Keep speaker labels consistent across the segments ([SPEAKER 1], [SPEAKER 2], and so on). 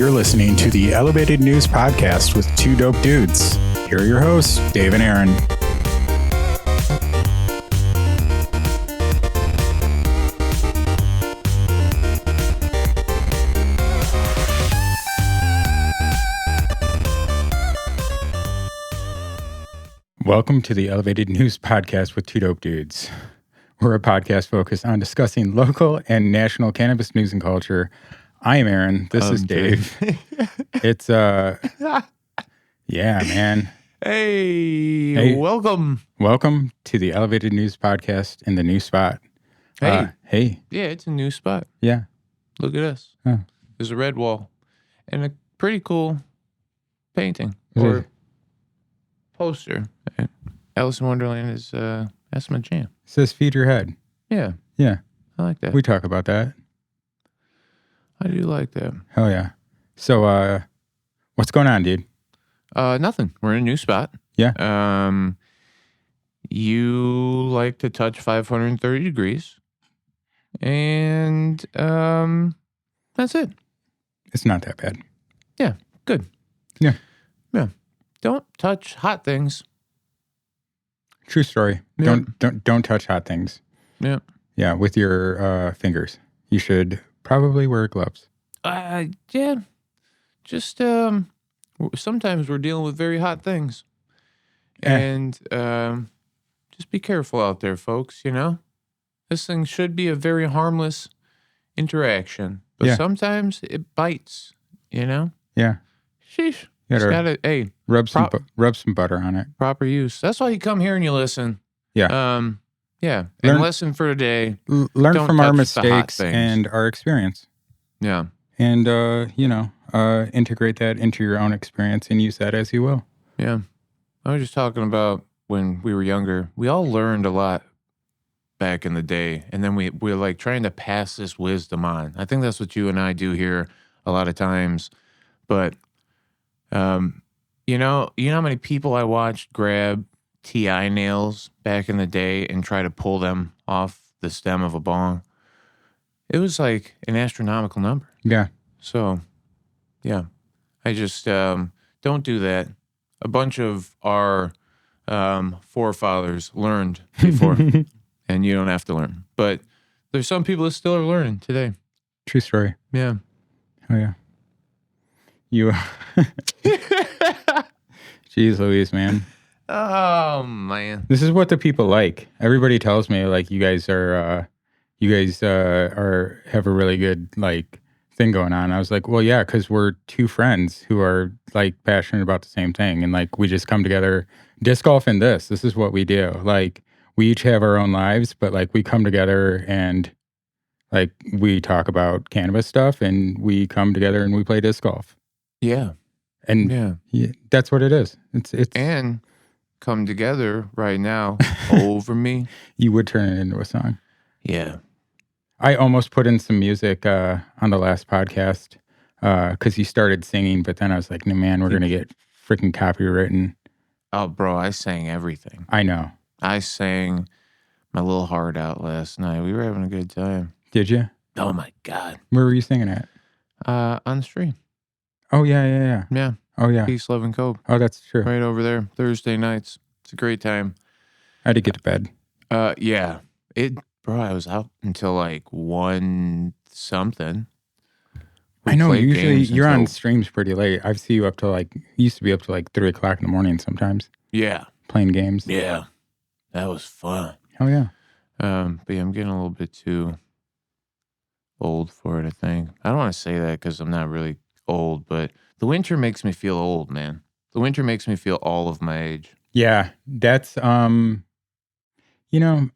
[SPEAKER 1] You're listening to the Elevated News Podcast with Two Dope Dudes. Here are your hosts, Dave and Aaron. Welcome to the Elevated News Podcast with Two Dope Dudes. We're a podcast focused on discussing local and national cannabis news and culture. I am Aaron. This is Dave. It's, yeah, man.
[SPEAKER 2] Hey, welcome.
[SPEAKER 1] Welcome to the Elevated News Podcast in the new spot.
[SPEAKER 2] Hey. Yeah, it's a new spot.
[SPEAKER 1] Yeah.
[SPEAKER 2] Look at us.
[SPEAKER 1] Huh.
[SPEAKER 2] There's a red wall and a pretty cool painting
[SPEAKER 1] Is
[SPEAKER 2] or
[SPEAKER 1] it?
[SPEAKER 2] poster. Alice in Wonderland is, that's my jam.
[SPEAKER 1] It says feed your head.
[SPEAKER 2] Yeah,
[SPEAKER 1] Yeah.
[SPEAKER 2] I like that.
[SPEAKER 1] We talk about that.
[SPEAKER 2] I do like that.
[SPEAKER 1] Hell yeah. So, what's going on, dude?
[SPEAKER 2] Nothing. We're in a new spot.
[SPEAKER 1] Yeah.
[SPEAKER 2] You like to touch 530 degrees. And, that's it.
[SPEAKER 1] It's not that bad.
[SPEAKER 2] Yeah, good.
[SPEAKER 1] Yeah.
[SPEAKER 2] Yeah. Don't touch hot things.
[SPEAKER 1] True story.
[SPEAKER 2] Yeah.
[SPEAKER 1] Don't touch hot things.
[SPEAKER 2] Yeah.
[SPEAKER 1] Yeah, with your fingers. You should probably wear gloves.
[SPEAKER 2] Yeah. Just sometimes we're dealing with very hot things. And just be careful out there, folks, you know? This thing should be a very harmless interaction. But
[SPEAKER 1] Yeah.
[SPEAKER 2] sometimes it bites, you know?
[SPEAKER 1] Yeah.
[SPEAKER 2] Sheesh.
[SPEAKER 1] You
[SPEAKER 2] Just
[SPEAKER 1] gotta
[SPEAKER 2] gotta,
[SPEAKER 1] rub some butter on it.
[SPEAKER 2] proper use. That's why you come here and you listen.
[SPEAKER 1] Yeah.
[SPEAKER 2] Yeah.
[SPEAKER 1] Learn-
[SPEAKER 2] And listen for today.
[SPEAKER 1] Learn
[SPEAKER 2] Don't
[SPEAKER 1] from our
[SPEAKER 2] touch the hot
[SPEAKER 1] mistakes
[SPEAKER 2] things.
[SPEAKER 1] and our experience.
[SPEAKER 2] Yeah.
[SPEAKER 1] And, integrate that into your own experience and use that as you will.
[SPEAKER 2] Yeah. I was just talking about when we were younger. We all learned a lot back in the day. And then we're like trying to pass this wisdom on. I think that's what you and I do here a lot of times. But, you know how many people I watched grab TI nails back in the day and try to pull them off the stem of a bong? It was like an astronomical number.
[SPEAKER 1] Yeah.
[SPEAKER 2] So, yeah, I just don't do that. A bunch of our forefathers learned before, and you don't have to learn. But there's some people that still are learning today.
[SPEAKER 1] True story.
[SPEAKER 2] Yeah.
[SPEAKER 1] Oh, yeah. You. Jeez Louise, man.
[SPEAKER 2] Oh, man.
[SPEAKER 1] This is what the people like. Everybody tells me, like, you guys have a really good, like, thing going on. I was like, well, yeah, because we're two friends who are, like, passionate about the same thing. And, like, we just come together. Disc golf and this is what we do. Like, we each have our own lives, but, like, we come together and, like, we talk about cannabis stuff and we come together and we play disc golf.
[SPEAKER 2] Yeah.
[SPEAKER 1] And yeah, that's what it is. It's
[SPEAKER 2] And come together right now over me.
[SPEAKER 1] You would turn it into a song.
[SPEAKER 2] Yeah.
[SPEAKER 1] I almost put in some music on the last podcast because you started singing, but then I was like, no, man, we're going to get freaking copywritten.
[SPEAKER 2] Oh, bro, I sang everything.
[SPEAKER 1] I know.
[SPEAKER 2] I sang my little heart out last night. We were having a good time.
[SPEAKER 1] Did you?
[SPEAKER 2] Oh, my God.
[SPEAKER 1] Where were you singing at?
[SPEAKER 2] On the stream.
[SPEAKER 1] Oh, yeah.
[SPEAKER 2] Yeah.
[SPEAKER 1] Oh, yeah.
[SPEAKER 2] Peace, Love, and Coke.
[SPEAKER 1] Oh, that's true.
[SPEAKER 2] Right over there. Thursday nights. It's a great time.
[SPEAKER 1] I had to get to bed.
[SPEAKER 2] Yeah. Bro, I was out until like 1 something. We
[SPEAKER 1] I know.
[SPEAKER 2] played
[SPEAKER 1] Usually
[SPEAKER 2] games
[SPEAKER 1] you're on
[SPEAKER 2] until-
[SPEAKER 1] streams pretty late. I've seen you up to like, used to be up to like 3 o'clock in the morning sometimes
[SPEAKER 2] Yeah.
[SPEAKER 1] playing games.
[SPEAKER 2] Yeah. That was fun.
[SPEAKER 1] Oh, yeah.
[SPEAKER 2] But yeah, I'm getting a little bit too old for it, I think. I don't want to say that because I'm not really old, but the winter makes me feel old, man. The winter makes me feel all of my age.
[SPEAKER 1] Yeah. That's, I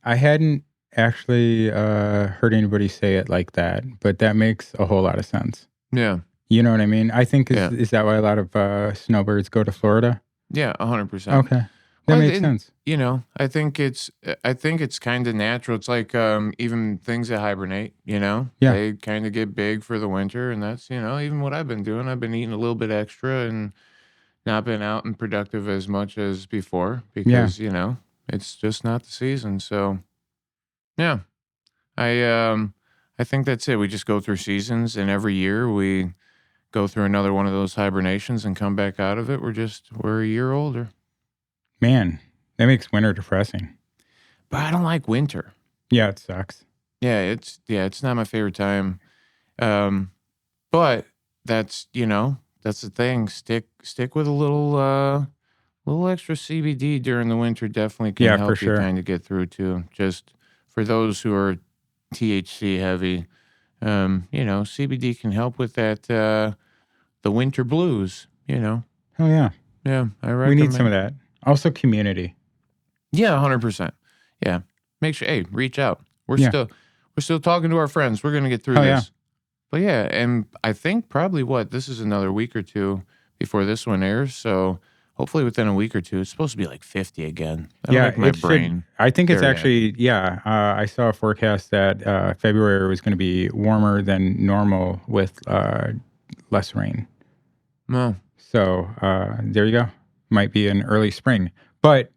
[SPEAKER 1] hadn't actually heard anybody say it like that, but that makes a whole lot of sense.
[SPEAKER 2] Yeah.
[SPEAKER 1] You know what I mean? I think
[SPEAKER 2] Yeah.
[SPEAKER 1] is that why a lot of snowbirds go to Florida?
[SPEAKER 2] Yeah, 100%.
[SPEAKER 1] Okay, that
[SPEAKER 2] Well,
[SPEAKER 1] makes sense.
[SPEAKER 2] You know, I think it's kind of natural. It's like even things that hibernate, you know,
[SPEAKER 1] Yeah.
[SPEAKER 2] they kind of get big for the winter, and that's, you know, even what I've been doing. I've been eating a little bit extra and not been out and productive as much as before because, you know, it's just not the season. So, yeah, I think that's it. We just go through seasons, and every year we go through another one of those hibernations and come back out of it, we're a year older.
[SPEAKER 1] Man, that makes winter depressing.
[SPEAKER 2] But I don't like winter.
[SPEAKER 1] Yeah, it sucks.
[SPEAKER 2] Yeah, it's not my favorite time. But that's the thing. Stick with a little extra CBD during the winter definitely can
[SPEAKER 1] Yeah,
[SPEAKER 2] help
[SPEAKER 1] for
[SPEAKER 2] you
[SPEAKER 1] sure.
[SPEAKER 2] kind of get through too. Just for those who are THC heavy, CBD can help with that the winter blues.
[SPEAKER 1] Oh yeah,
[SPEAKER 2] Yeah, I recommend.
[SPEAKER 1] we need some of that. Also, community.
[SPEAKER 2] Yeah, 100%. Yeah, make sure. Hey, reach out. We're
[SPEAKER 1] Yeah.
[SPEAKER 2] still talking to our friends. We're gonna get through
[SPEAKER 1] Oh,
[SPEAKER 2] this.
[SPEAKER 1] yeah.
[SPEAKER 2] But yeah, and I think probably this is another week or two before this one airs. So hopefully within a week or two, it's supposed to be like 50 again. That'll make my
[SPEAKER 1] it should.
[SPEAKER 2] brain.
[SPEAKER 1] I think it's
[SPEAKER 2] very
[SPEAKER 1] actually, I saw a forecast that February was going to be warmer than normal with less rain.
[SPEAKER 2] No.
[SPEAKER 1] So there you go. Might be an early spring. But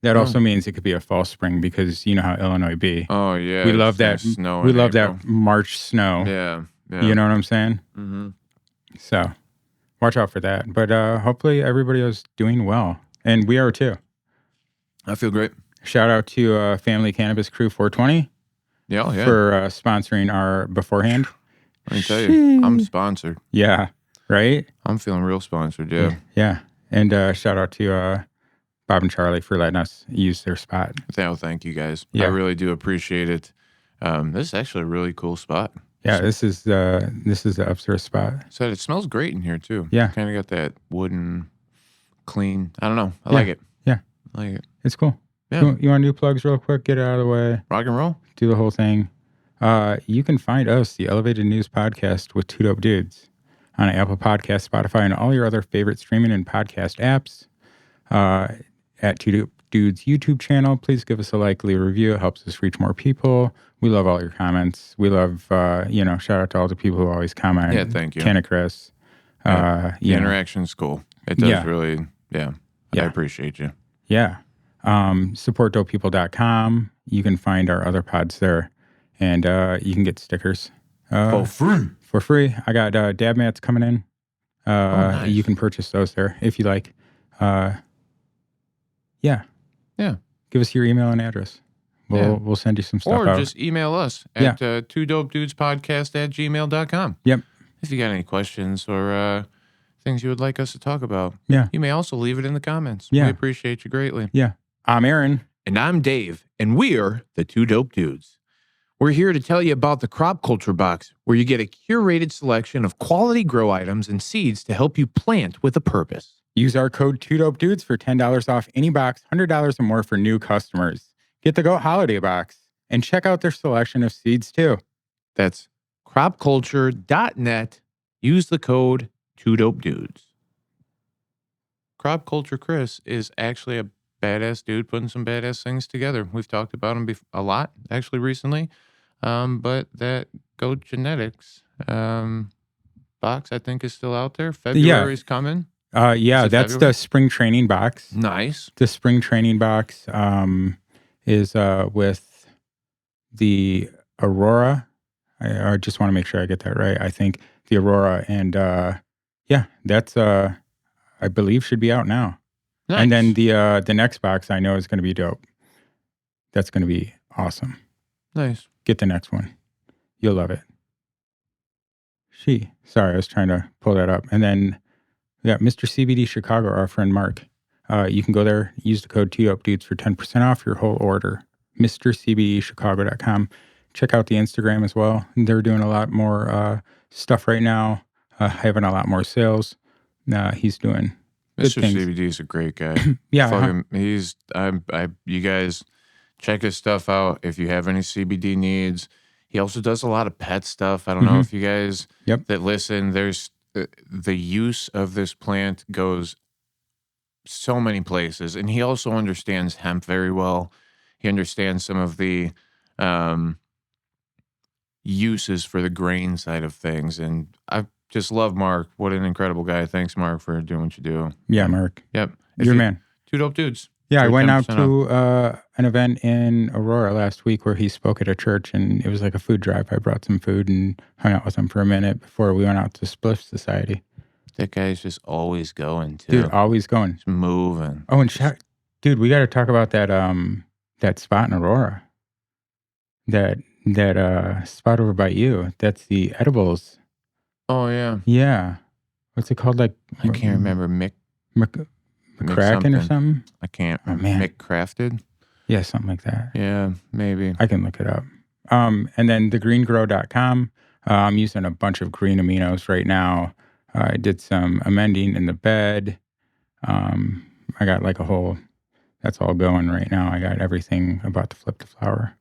[SPEAKER 1] that also means it could be a fall spring because you know how Illinois be.
[SPEAKER 2] Oh yeah,
[SPEAKER 1] We love that.
[SPEAKER 2] Snow
[SPEAKER 1] We
[SPEAKER 2] in
[SPEAKER 1] love
[SPEAKER 2] April.
[SPEAKER 1] that March snow.
[SPEAKER 2] Yeah.
[SPEAKER 1] You know what I'm saying?
[SPEAKER 2] Mm-hmm.
[SPEAKER 1] So watch out for that. But hopefully everybody is doing well. And we are too.
[SPEAKER 2] I feel great.
[SPEAKER 1] Shout out to Family Cannabis Crew 420
[SPEAKER 2] Yeah.
[SPEAKER 1] for sponsoring our beforehand.
[SPEAKER 2] Let me tell you, I'm sponsored.
[SPEAKER 1] Yeah, right?
[SPEAKER 2] I'm feeling real sponsored. Yeah.
[SPEAKER 1] Yeah. And shout out to Bob and Charlie for letting us use their spot.
[SPEAKER 2] Thank you guys.
[SPEAKER 1] Yeah.
[SPEAKER 2] I really do appreciate it. This is actually a really cool spot.
[SPEAKER 1] Yeah, this is the upstairs spot.
[SPEAKER 2] So it smells great in here too.
[SPEAKER 1] Yeah.
[SPEAKER 2] Kind of got that wooden, clean. I don't know. I like it.
[SPEAKER 1] Yeah.
[SPEAKER 2] I like it.
[SPEAKER 1] It's cool.
[SPEAKER 2] Yeah.
[SPEAKER 1] You want to do plugs real quick? Get it out of the way.
[SPEAKER 2] Rock and roll.
[SPEAKER 1] Do the whole thing. You can find us, the Elevated News Podcast with Two Dope Dudes, on Apple Podcasts, Spotify, and all your other favorite streaming and podcast apps. At Two Dope Dudes YouTube channel, please give us a like, leave a review. It helps us reach more people. We love all your comments. We love, shout out to all the people who always comment.
[SPEAKER 2] Yeah, thank you.
[SPEAKER 1] CannaChris.
[SPEAKER 2] The interaction's cool. It does really, I
[SPEAKER 1] Yeah.
[SPEAKER 2] appreciate you.
[SPEAKER 1] Yeah. SupportDopePeople.com. You can find our other pods there. And you can get stickers.
[SPEAKER 2] For free.
[SPEAKER 1] For free. I got dab mats coming in.
[SPEAKER 2] Nice.
[SPEAKER 1] You can purchase those there if you like. Yeah. Give us your email and address. We'll send you some stuff
[SPEAKER 2] Or
[SPEAKER 1] out.
[SPEAKER 2] just email us at twodopedudespodcast@gmail.com.
[SPEAKER 1] Yep.
[SPEAKER 2] If you got any questions or things you would like us to talk about.
[SPEAKER 1] Yeah.
[SPEAKER 2] You may also leave it in the comments.
[SPEAKER 1] Yeah.
[SPEAKER 2] We appreciate you greatly.
[SPEAKER 1] Yeah. I'm Aaron.
[SPEAKER 2] And I'm Dave, and we're the Two Dope Dudes. We're here to tell you about the Crop Culture Box, where you get a curated selection of quality grow items and seeds to help you plant with a purpose.
[SPEAKER 1] Use our code Two Dope Dudes for $10 off any box, $100 or more for new customers. Get the Goat Holiday Box and check out their selection of seeds too.
[SPEAKER 2] That's cropculture.net. Use the code Two Dope Dudes. Crop Culture Chris is actually a badass dude putting some badass things together. We've talked about him a lot actually recently. But that Goat Genetics box I think is still out there. February's coming.
[SPEAKER 1] That's
[SPEAKER 2] February?
[SPEAKER 1] the spring training box.
[SPEAKER 2] Nice.
[SPEAKER 1] The spring training box is with the Aurora. I just want to make sure I get that right. I think the Aurora and that's I believe should be out now.
[SPEAKER 2] Nice.
[SPEAKER 1] And then the next box I know is going to be dope. That's going to be awesome.
[SPEAKER 2] Nice.
[SPEAKER 1] Get the next one. You'll love it. Sorry, I was trying to pull that up. And then we got Mr. CBD Chicago, our friend Mark. You can go there, use the code TUPDudes for 10% off your whole order. MrCBDChicago.com. Check out the Instagram as well. They're doing a lot more stuff right now, having a lot more sales. He's doing good
[SPEAKER 2] Mr.
[SPEAKER 1] things.
[SPEAKER 2] CBD is a great guy.
[SPEAKER 1] Yeah.
[SPEAKER 2] Fucking, you guys check his stuff out if you have any CBD needs. He also does a lot of pet stuff. I don't know if you guys that listen, there's the use of this plant goes so many places. And he also understands hemp very well. He understands some of the uses for the grain side of things. And I just love Mark. What an incredible guy. Thanks, Mark, for doing what you do.
[SPEAKER 1] Yeah, Mark.
[SPEAKER 2] Yep.
[SPEAKER 1] You're a man.
[SPEAKER 2] Two Dope Dudes.
[SPEAKER 1] Yeah, I
[SPEAKER 2] for
[SPEAKER 1] went out
[SPEAKER 2] 10% off.
[SPEAKER 1] to an event in Aurora last week where he spoke at a church, and it was like a food drive. I brought some food and hung out with him for a minute before we went out to Spliff Society.
[SPEAKER 2] That guy's just always going
[SPEAKER 1] Dude,
[SPEAKER 2] too.
[SPEAKER 1] always going.
[SPEAKER 2] Just moving.
[SPEAKER 1] Oh, and
[SPEAKER 2] Just
[SPEAKER 1] dude, we got to talk about that spot in Aurora. That spot over by you. That's the edibles.
[SPEAKER 2] oh yeah.
[SPEAKER 1] Yeah. What's it called? Like
[SPEAKER 2] I can't remember
[SPEAKER 1] Mc-
[SPEAKER 2] Mick
[SPEAKER 1] McCracken or
[SPEAKER 2] something.
[SPEAKER 1] something?
[SPEAKER 2] I can't
[SPEAKER 1] Oh
[SPEAKER 2] remember.
[SPEAKER 1] man.
[SPEAKER 2] Mick Crafted?
[SPEAKER 1] Yeah, something like that.
[SPEAKER 2] Yeah, maybe.
[SPEAKER 1] I can look it up. And then thegreengrow.com. I'm using a bunch of green aminos right now. I did some amending in the bed. I got like a whole, that's all going right now. I got everything about to flip the flower.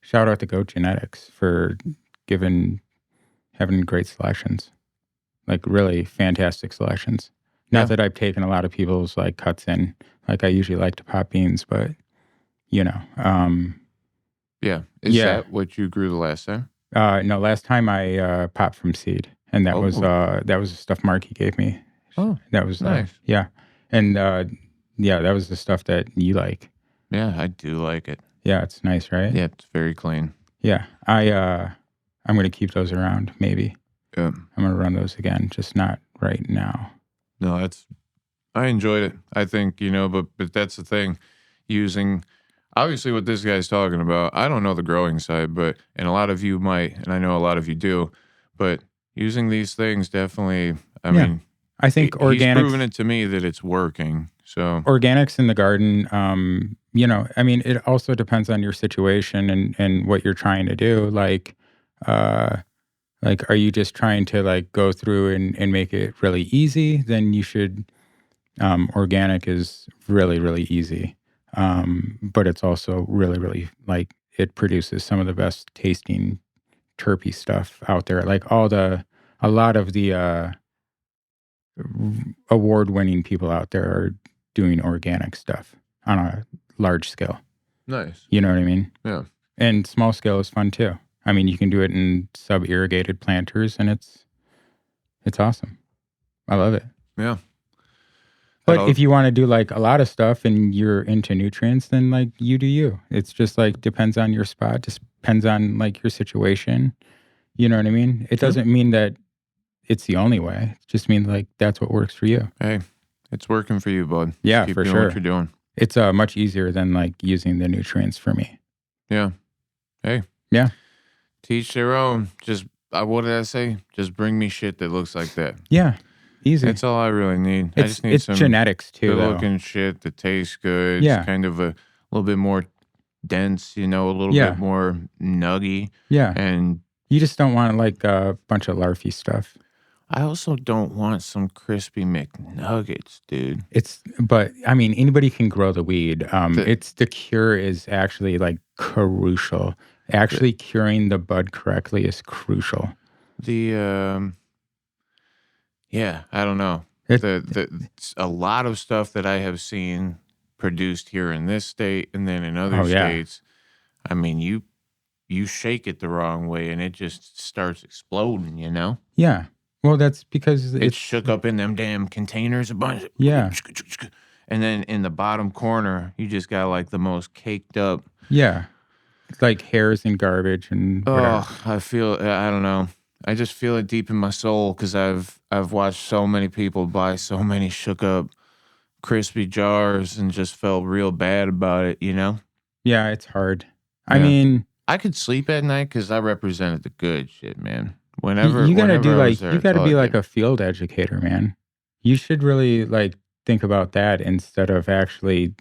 [SPEAKER 1] Shout out to Goat Genetics for having great selections, like really fantastic selections.
[SPEAKER 2] Yeah.
[SPEAKER 1] Not that I've taken a lot of people's like cuts in, like I usually like to pop beans, but you know,
[SPEAKER 2] Yeah. Is
[SPEAKER 1] yeah.
[SPEAKER 2] that what you grew the last time?
[SPEAKER 1] No, last time I popped from seed, and that was
[SPEAKER 2] Oh.
[SPEAKER 1] the stuff Marky gave me.
[SPEAKER 2] Oh,
[SPEAKER 1] That was
[SPEAKER 2] nice.
[SPEAKER 1] yeah, and yeah, that was the stuff that you like.
[SPEAKER 2] Yeah, I do like it.
[SPEAKER 1] Yeah, it's nice, right?
[SPEAKER 2] Yeah, it's very clean.
[SPEAKER 1] Yeah, I'm gonna keep those around. Maybe
[SPEAKER 2] Yeah.
[SPEAKER 1] I'm gonna run those again, just not right now.
[SPEAKER 2] No, I enjoyed it. I think, but that's the thing. Using obviously what this guy's talking about, I don't know the growing side, and a lot of you might, and I know a lot of you do, but using these things definitely, I
[SPEAKER 1] Yeah.
[SPEAKER 2] mean,
[SPEAKER 1] I think
[SPEAKER 2] he's
[SPEAKER 1] organics.
[SPEAKER 2] proven it to me that it's working. So
[SPEAKER 1] Organics in the garden, I mean, it also depends on your situation and what you're trying to do. Like, are you just trying to like go through and make it really easy? Then you should, organic is really, really easy. But it's also really, really like it produces some of the best tasting terpy stuff out there. Like a lot of the award-winning people out there are doing organic stuff on a large scale.
[SPEAKER 2] nice.
[SPEAKER 1] You know what I mean?
[SPEAKER 2] Yeah.
[SPEAKER 1] And small scale is fun too. I mean, you can do it in sub-irrigated planters, and it's awesome. I love it.
[SPEAKER 2] Yeah.
[SPEAKER 1] But if you want to do like a lot of stuff and you're into nutrients, then like you do you. It's just like depends on your spot, just depends on like your situation. You know what I mean? It
[SPEAKER 2] Sure.
[SPEAKER 1] doesn't mean that it's the only way. It just means like that's what works for you.
[SPEAKER 2] Hey, it's working for you, bud.
[SPEAKER 1] Yeah,
[SPEAKER 2] Just keep
[SPEAKER 1] for
[SPEAKER 2] doing
[SPEAKER 1] sure.
[SPEAKER 2] what you're doing.
[SPEAKER 1] It's much easier than like using the nutrients for me.
[SPEAKER 2] Yeah. Hey.
[SPEAKER 1] Yeah.
[SPEAKER 2] Teach their own. Just what did I say? Just bring me shit that looks like that.
[SPEAKER 1] Yeah. Easy.
[SPEAKER 2] That's all I really need. I just need
[SPEAKER 1] it's
[SPEAKER 2] some
[SPEAKER 1] genetics too,
[SPEAKER 2] good
[SPEAKER 1] though.
[SPEAKER 2] looking shit that tastes good.
[SPEAKER 1] Yeah.
[SPEAKER 2] It's kind of a little bit more dense, a little
[SPEAKER 1] Yeah.
[SPEAKER 2] bit more nuggy.
[SPEAKER 1] Yeah.
[SPEAKER 2] And
[SPEAKER 1] You just don't want like a bunch of larfy stuff.
[SPEAKER 2] I also don't want some crispy McNuggets, dude.
[SPEAKER 1] But I mean, anybody can grow the weed. The cure is actually like crucial. Actually, curing the bud correctly is crucial.
[SPEAKER 2] Yeah, I don't know. A lot of stuff that I have seen produced here in this state and then in other states. I mean, you shake it the wrong way and it just starts exploding,
[SPEAKER 1] Yeah. Well, that's because
[SPEAKER 2] it's shook up in them damn containers a bunch.
[SPEAKER 1] Yeah.
[SPEAKER 2] And then in the bottom corner, you just got like the most caked up.
[SPEAKER 1] Yeah. It's like hairs and garbage and whatever.
[SPEAKER 2] Oh, I don't know. I just feel it deep in my soul because I've watched so many people buy so many shook up crispy jars and just felt real bad about it,
[SPEAKER 1] Yeah, it's hard.
[SPEAKER 2] Yeah.
[SPEAKER 1] I mean,
[SPEAKER 2] I could sleep at night because I represented the good shit, man. Whenever
[SPEAKER 1] you gotta do
[SPEAKER 2] I
[SPEAKER 1] like
[SPEAKER 2] was there,
[SPEAKER 1] you gotta
[SPEAKER 2] that's all
[SPEAKER 1] be
[SPEAKER 2] I
[SPEAKER 1] like
[SPEAKER 2] did.
[SPEAKER 1] a field educator, man. You should really like think about that instead of actually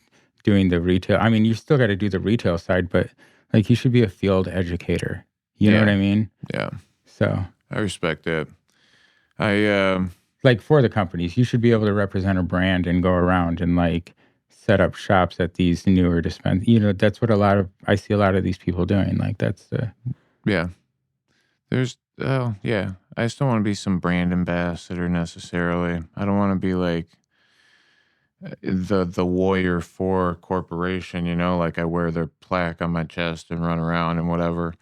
[SPEAKER 1] doing the retail. I mean, you still got to do the retail side, but like you should be a field educator. You know what I mean?
[SPEAKER 2] Yeah.
[SPEAKER 1] So
[SPEAKER 2] I respect that.
[SPEAKER 1] like for the companies, you should be able to represent a brand and go around and like set up shops at these newer dispensaries. That's what I see a lot of these people doing. Like that's the
[SPEAKER 2] Yeah. Yeah. I just don't want to be some brand ambassador necessarily. I don't want to be like the warrior for a corporation, like I wear their plaque on my chest and run around and whatever,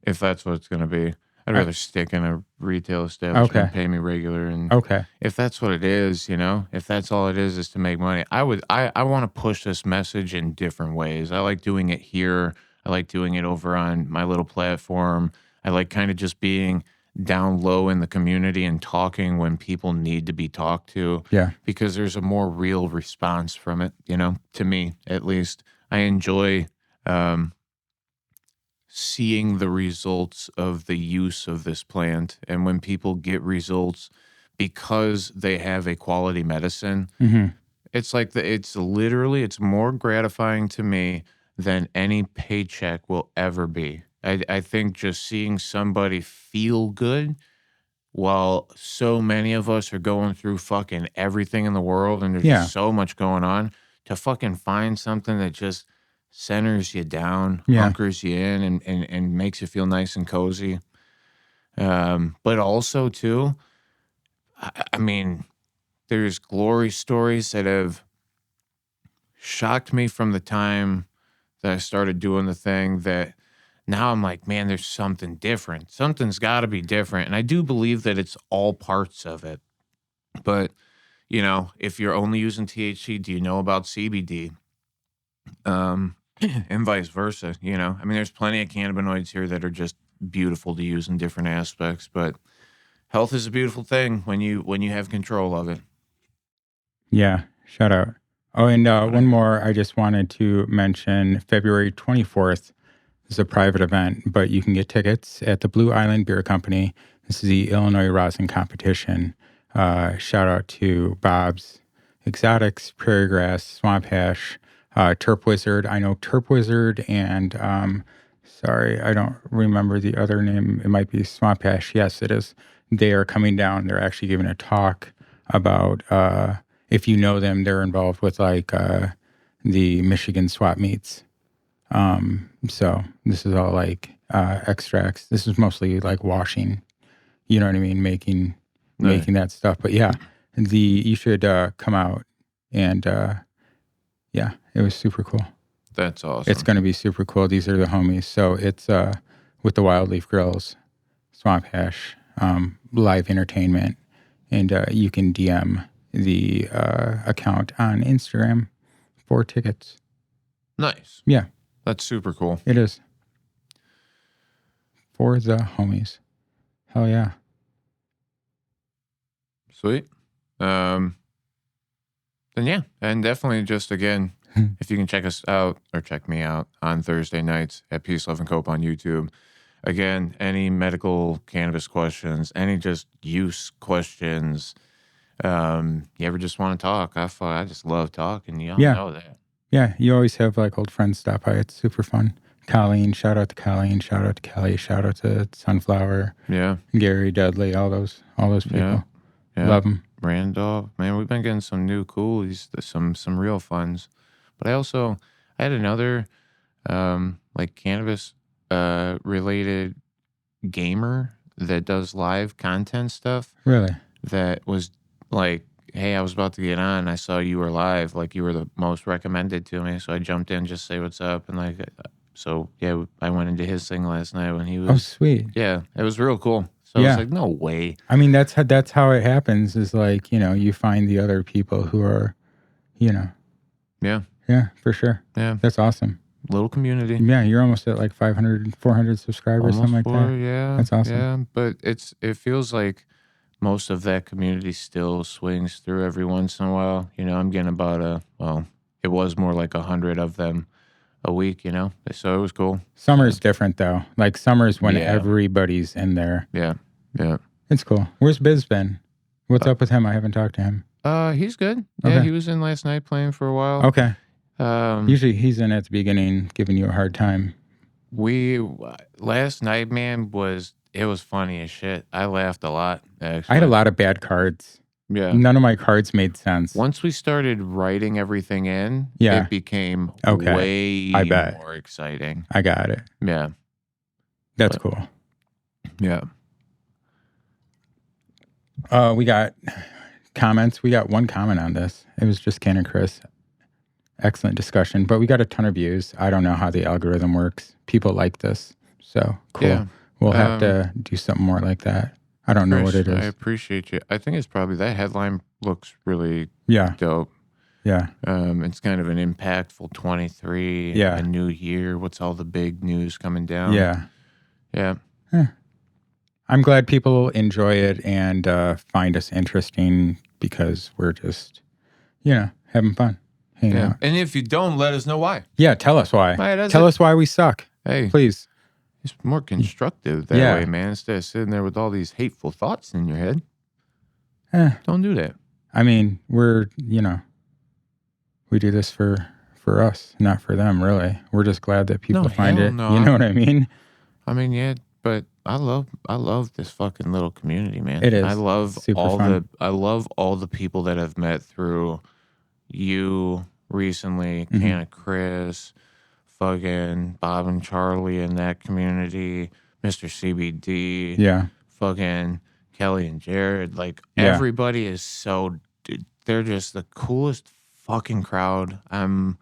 [SPEAKER 2] if that's what it's going to be. I'd rather stick in a retail
[SPEAKER 1] Okay.
[SPEAKER 2] establishment, pay me regular, and
[SPEAKER 1] Okay.
[SPEAKER 2] if that's what it is, if that's all it is to make money, I want to push this message in different ways. I like doing it here. I like doing it over on my little platform. I like kind of just being down low in the community and talking when people need to be talked to
[SPEAKER 1] Yeah.
[SPEAKER 2] because there's a more real response from it, to me at least. I enjoy um, seeing the results of the use of this plant. And when people get results because they have a quality medicine,
[SPEAKER 1] Hmm.
[SPEAKER 2] it's more gratifying to me than any paycheck will ever be. I think just seeing somebody feel good while so many of us are going through fucking everything in the world and there's
[SPEAKER 1] Yeah.
[SPEAKER 2] just so much going on, to fucking find something that just centers you down,
[SPEAKER 1] Yeah.
[SPEAKER 2] hunkers you in, and makes you feel nice and cozy. But also, too, I mean, there's glory stories that have shocked me from the time that I started doing the thing that now I'm like, man, there's something different. Something's got to be different. And I do believe that it's all parts of it. But, if you're only using THC, do you know about CBD? And vice versa, I mean, there's plenty of cannabinoids here that are just beautiful to use in different aspects, but health is a beautiful thing when you have control of it.
[SPEAKER 1] Yeah. Shout out. Oh, and one more. I just wanted to mention February 24th is a private event, but you can get tickets at the Blue Island Beer Company. This is the Illinois Rosin Competition. Shout out to Bob's Exotics, Prairie Grass, Swamp Hash, Terp Wizard. I know Terp Wizard and, sorry, I don't remember the other name. It might be Swamp Hash. Yes, it is. They are coming down. They're actually giving a talk about, if you know them, they're involved with like the Michigan swap meets. So this is all like extracts. This is mostly like washing. You know what I mean? Making that stuff. But yeah, you should come out and yeah, it was super cool.
[SPEAKER 2] That's awesome.
[SPEAKER 1] It's going to be super cool. These are the homies. So it's with the Wild Leaf Grills, Swamp Hash, live entertainment, and you can DM the account on Instagram for tickets.
[SPEAKER 2] Nice.
[SPEAKER 1] Yeah.
[SPEAKER 2] That's super cool.
[SPEAKER 1] It is. For the homies. Hell yeah.
[SPEAKER 2] Sweet. Then yeah, and definitely just again, if you can check us out or check me out on Thursday nights at Peace, Love, and Cope on YouTube. Again, any medical cannabis questions, any just use questions, you ever just want to talk? I just love talking. Y'all know that.
[SPEAKER 1] Yeah, you always have like old friends stop by. It's super fun. Colleen, shout out to Colleen, shout out to Kelly, shout out to Sunflower.
[SPEAKER 2] Yeah.
[SPEAKER 1] Gary, Dudley, all those people.
[SPEAKER 2] Yeah.
[SPEAKER 1] Love them.
[SPEAKER 2] Randolph, man, we've been getting some new coolies, some real funds. But I had another like cannabis related gamer that does live content stuff.
[SPEAKER 1] Really?
[SPEAKER 2] That was like, hey, I was about to get on. I saw you were live. Like, you were the most recommended to me. So I jumped in, just say what's up. And like, so yeah, I went into his thing last night when he was.
[SPEAKER 1] Oh, sweet.
[SPEAKER 2] Yeah, it was real cool. So I was like, no way.
[SPEAKER 1] I mean, that's how it happens is like, you find the other people who are,
[SPEAKER 2] Yeah.
[SPEAKER 1] Yeah, for sure.
[SPEAKER 2] Yeah.
[SPEAKER 1] That's awesome.
[SPEAKER 2] Little community.
[SPEAKER 1] Yeah, you're almost at like 500, 400 subscribers, something like that.
[SPEAKER 2] Yeah.
[SPEAKER 1] That's awesome.
[SPEAKER 2] Yeah, but it feels like most of that community still swings through every once in a while. I'm getting about it was more like 100 of them a week, so it was cool.
[SPEAKER 1] Summer's different though. Like summer's when everybody's in there.
[SPEAKER 2] Yeah. Yeah.
[SPEAKER 1] It's cool. Where's Biz been? What's up with him? I haven't talked to him.
[SPEAKER 2] He's good.
[SPEAKER 1] Okay.
[SPEAKER 2] Yeah, he was in last night playing for a while.
[SPEAKER 1] Okay. Usually he's in at the beginning giving you a hard time.
[SPEAKER 2] Last night, man, it was funny as shit. I laughed a lot, actually.
[SPEAKER 1] I had a lot of bad cards.
[SPEAKER 2] Yeah.
[SPEAKER 1] None of my cards made sense.
[SPEAKER 2] Once we started writing everything in,
[SPEAKER 1] it
[SPEAKER 2] became way more exciting.
[SPEAKER 1] I got it.
[SPEAKER 2] Yeah.
[SPEAKER 1] That's cool.
[SPEAKER 2] Yeah.
[SPEAKER 1] We got comments. We got one comment on this. It was just Ken and Chris. Excellent discussion, but we got a ton of views. I don't know how the algorithm works. People like this. So cool.
[SPEAKER 2] Yeah.
[SPEAKER 1] We'll have to do something more like that. I don't know what it is.
[SPEAKER 2] I appreciate you. I think it's probably that headline looks really dope.
[SPEAKER 1] Yeah.
[SPEAKER 2] It's kind of an impactful 23,
[SPEAKER 1] Yeah.
[SPEAKER 2] a new year. What's all the big news coming down?
[SPEAKER 1] Yeah.
[SPEAKER 2] Yeah.
[SPEAKER 1] I'm glad people enjoy it and find us interesting because we're just, having fun, hanging out.
[SPEAKER 2] And if you don't, let us know why.
[SPEAKER 1] Yeah, tell us why. Tell us why we suck.
[SPEAKER 2] Hey,
[SPEAKER 1] please.
[SPEAKER 2] It's more constructive that way, man. Instead of sitting there with all these hateful thoughts in your head. Don't do that.
[SPEAKER 1] I mean, we're, we do this for us, not for them, really. We're just glad that people find it.
[SPEAKER 2] No.
[SPEAKER 1] You know what I mean?
[SPEAKER 2] I mean, yeah, but I love this fucking little community, man.
[SPEAKER 1] It is.
[SPEAKER 2] I love all the people that I've met through you recently, Canna Chris, fucking Bob and Charlie in that community, Mr. CBD, fucking Kelly and Jared. Like everybody is they're just the coolest fucking crowd. I'm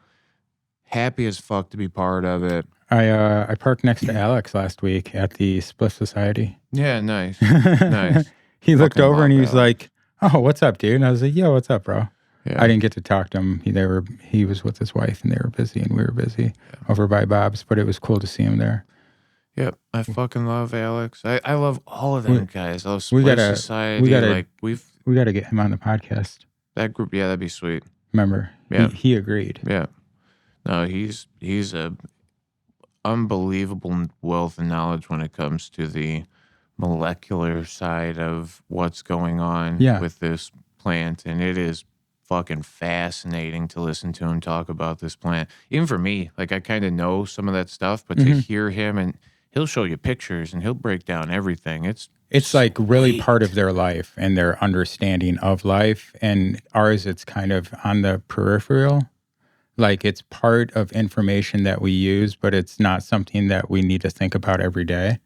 [SPEAKER 2] happy as fuck to be part of it.
[SPEAKER 1] I parked next to Alex last week at the Spliff Society.
[SPEAKER 2] Yeah, nice. Nice.
[SPEAKER 1] He looked over and he was like, "Oh, what's up, dude?" And I was like, "Yo, what's up, bro?"
[SPEAKER 2] Yeah.
[SPEAKER 1] I didn't get to talk to him. He was with his wife and they were busy and we were busy over by Bob's, but it was cool to see him there.
[SPEAKER 2] Yep. I fucking love Alex. I love all of them guys. I love Spliff Society.
[SPEAKER 1] We gotta get him on the podcast.
[SPEAKER 2] That group, that'd be sweet.
[SPEAKER 1] Remember? Yeah. He agreed.
[SPEAKER 2] Yeah. No, he's a unbelievable wealth of knowledge when it comes to the molecular side of what's going on with this plant, and it is fucking fascinating to listen to him talk about this plant. Even for me, like I kind of know some of that stuff, but to hear him, and he'll show you pictures and he'll break down everything. It's
[SPEAKER 1] like really part of their life and their understanding of life, and ours, it's kind of on the peripheral. Like it's part of information that we use, but it's not something that we need to think about every day.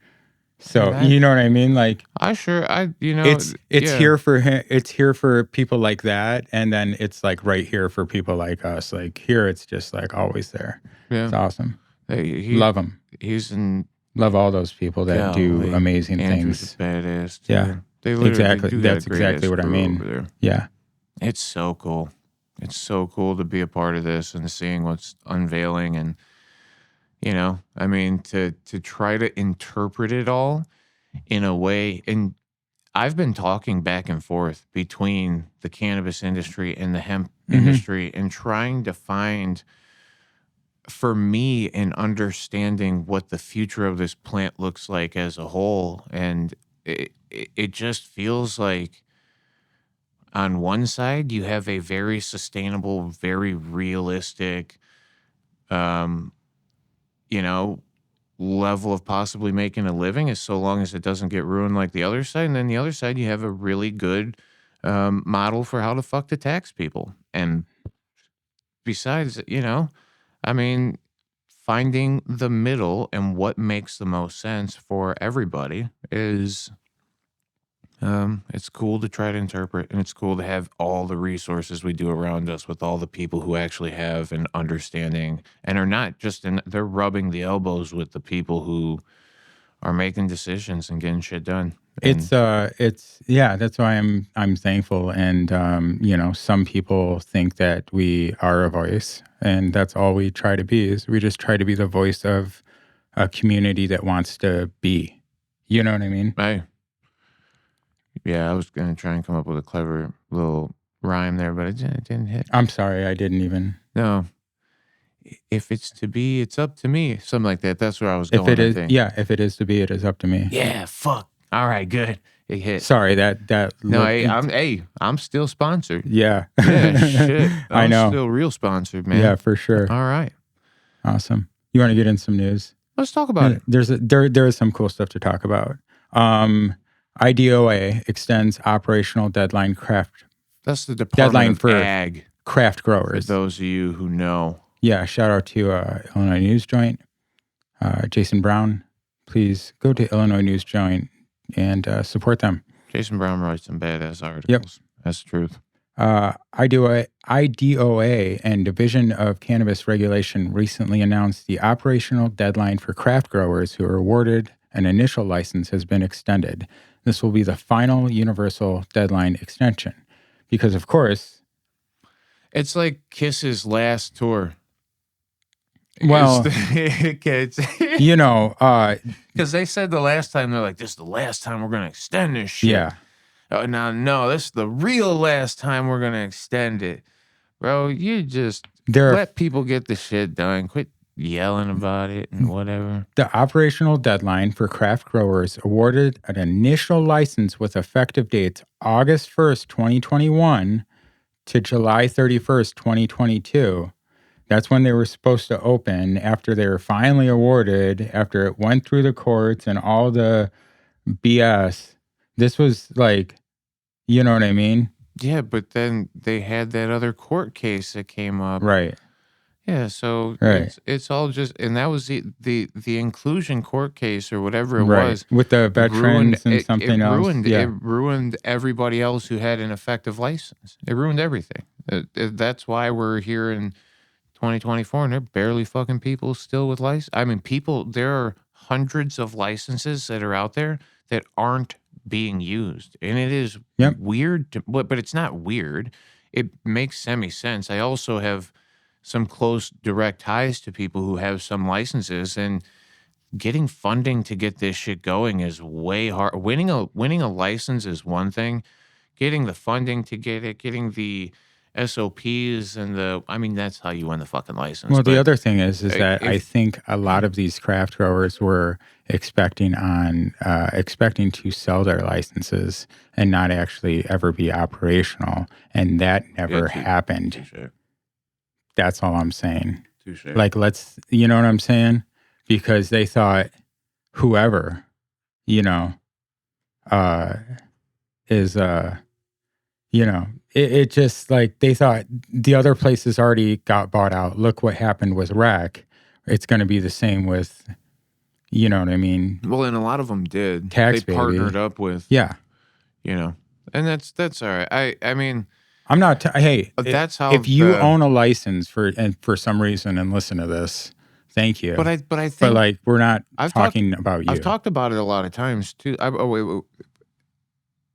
[SPEAKER 1] So you know what I mean? Like
[SPEAKER 2] it's
[SPEAKER 1] here for him. It's here for people like that, and then it's like right here for people like us. Like here, it's just like always there. Yeah, it's awesome. Love him. Love all those people that do amazing
[SPEAKER 2] Andrew's
[SPEAKER 1] things.
[SPEAKER 2] Badass. Too.
[SPEAKER 1] Yeah, exactly. That's exactly what I mean. Yeah,
[SPEAKER 2] it's so cool. It's so cool to be a part of this and seeing what's unveiling, and I mean, to try to interpret it all in a way. And I've been talking back and forth between the cannabis industry and the hemp industry and trying to find, for me, an understanding what the future of this plant looks like as a whole. And it just feels like on one side, you have a very sustainable, very realistic, level of possibly making a living, as so long as it doesn't get ruined like the other side. And then the other side, you have a really good model for how to fuck to tax people. And besides, I mean, finding the middle and what makes the most sense for everybody is, it's cool to try to interpret, and it's cool to have all the resources we do around us with all the people who actually have an understanding and are not just they're rubbing the elbows with the people who are making decisions and getting shit done. And
[SPEAKER 1] that's why I'm thankful. And, some people think that we are a voice, and that's all we try to be. Is we just try to be the voice of a community that wants to be, you know what I mean?
[SPEAKER 2] Right. Yeah, I was going to try and come up with a clever little rhyme there, but it didn't hit.
[SPEAKER 1] I'm sorry, I didn't even.
[SPEAKER 2] No. If it's to be, it's up to me. Something like that. That's where I was going.
[SPEAKER 1] If it is to be, it is up to me.
[SPEAKER 2] Yeah, fuck. All right, good. It hit.
[SPEAKER 1] Sorry, that.
[SPEAKER 2] No, I'm still sponsored.
[SPEAKER 1] Yeah.
[SPEAKER 2] Yeah, shit.
[SPEAKER 1] I know.
[SPEAKER 2] I'm still real sponsored, man.
[SPEAKER 1] Yeah, for sure.
[SPEAKER 2] All right.
[SPEAKER 1] Awesome. You want to get in some news?
[SPEAKER 2] Let's talk about it.
[SPEAKER 1] There is some cool stuff to talk about. IDOA extends operational deadline
[SPEAKER 2] That's the Department of Ag.
[SPEAKER 1] Craft growers.
[SPEAKER 2] For those of you who know.
[SPEAKER 1] Yeah, shout out to Illinois News Joint. Jason Brown, please go to Illinois News Joint and support them.
[SPEAKER 2] Jason Brown writes some badass articles.
[SPEAKER 1] Yep.
[SPEAKER 2] That's the truth.
[SPEAKER 1] IDOA and Division of Cannabis Regulation recently announced the operational deadline for craft growers who are awarded an initial license has been extended. This will be the final universal deadline extension. Because, of course...
[SPEAKER 2] It's like Kiss's last tour.
[SPEAKER 1] Well,
[SPEAKER 2] Kids.
[SPEAKER 1] you know...
[SPEAKER 2] Because they said the last time, they're like, this is the last time we're going to extend this shit.
[SPEAKER 1] Yeah.
[SPEAKER 2] Now, no, this is the real last time we're going to extend it. Bro, you just let people get the shit done. Quit yelling about it and whatever.
[SPEAKER 1] The operational deadline for craft growers awarded an initial license with effective dates August 1st, 2021 to July 31st, 2022. That's when they were supposed to open after they were finally awarded, after it went through the courts and all the BS. This was like, you know what I mean?
[SPEAKER 2] Yeah, but then they had that other court case that came up.
[SPEAKER 1] Right.
[SPEAKER 2] Yeah, so
[SPEAKER 1] right.
[SPEAKER 2] it's all just, and that was the inclusion court case or whatever it was.
[SPEAKER 1] With the veterans and something else.
[SPEAKER 2] Yeah. It ruined everybody else who had an effective license. It ruined everything. That's why we're here in 2024 and there are barely fucking people still with license. I mean, there are hundreds of licenses that are out there that aren't being used. And it is weird, but it's not weird. It makes semi-sense. I also have some close direct ties to people who have some licenses, and getting funding to get this shit going is way hard. Winning a license is one thing. Getting the funding to get it, getting the SOPs and that's how you win the fucking license.
[SPEAKER 1] Well, the other thing is that I think a lot of these craft growers were expecting to sell their licenses and not actually ever be operational, and that never happened.
[SPEAKER 2] Touché.
[SPEAKER 1] That's all I'm saying.
[SPEAKER 2] Touché.
[SPEAKER 1] Like, you know what I'm saying? Because they thought whoever, it just like they thought the other places already got bought out. Look what happened with Rack. It's going to be the same with, you know what I mean?
[SPEAKER 2] Well, and a lot of them did.
[SPEAKER 1] Tax
[SPEAKER 2] they partnered up with, and that's all right. I mean,
[SPEAKER 1] I'm not. Hey,
[SPEAKER 2] that's how.
[SPEAKER 1] If you own a license for some reason and listen to this, thank you.
[SPEAKER 2] But I think.
[SPEAKER 1] But like, we're not talking about you.
[SPEAKER 2] I've talked about it a lot of times too. Wait.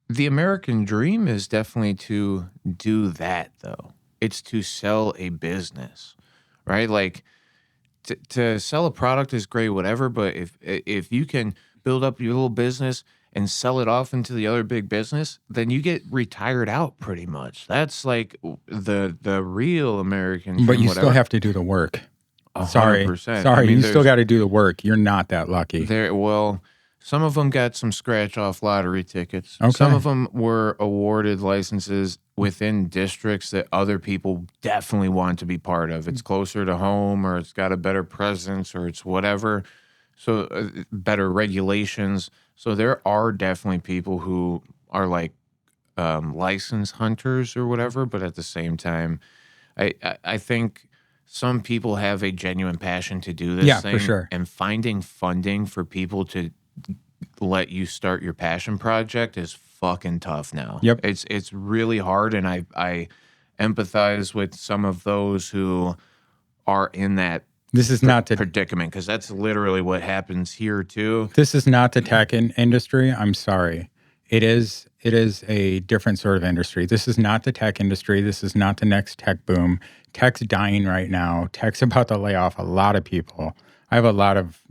[SPEAKER 2] The American dream is definitely to do that, though. It's to sell a business, right? Like to sell a product is great, whatever. But if you can build up your little business and sell it off into the other big business, then you get retired out pretty much. That's like the real American dream.
[SPEAKER 1] But you still have to do the work.
[SPEAKER 2] 100%.
[SPEAKER 1] Sorry, you still got to do the work. You're not that lucky.
[SPEAKER 2] Some of them got some scratch-off lottery tickets.
[SPEAKER 1] Okay.
[SPEAKER 2] Some of them were awarded licenses within districts that other people definitely want to be part of. It's closer to home, or it's got a better presence, or it's whatever. So better regulations. So there are definitely people who are like license hunters or whatever. But at the same time, I think some people have a genuine passion to do this thing.
[SPEAKER 1] For sure.
[SPEAKER 2] And finding funding for people to let you start your passion project is fucking tough now.
[SPEAKER 1] Yep.
[SPEAKER 2] It's really hard, and I empathize with some of those who are in that predicament, because that's literally what happens here too.
[SPEAKER 1] This is not the tech industry. I'm sorry. It is a different sort of industry. This is not the tech industry. This is not the next tech boom. Tech's dying right now. Tech's about to lay off a lot of people. I have a lot of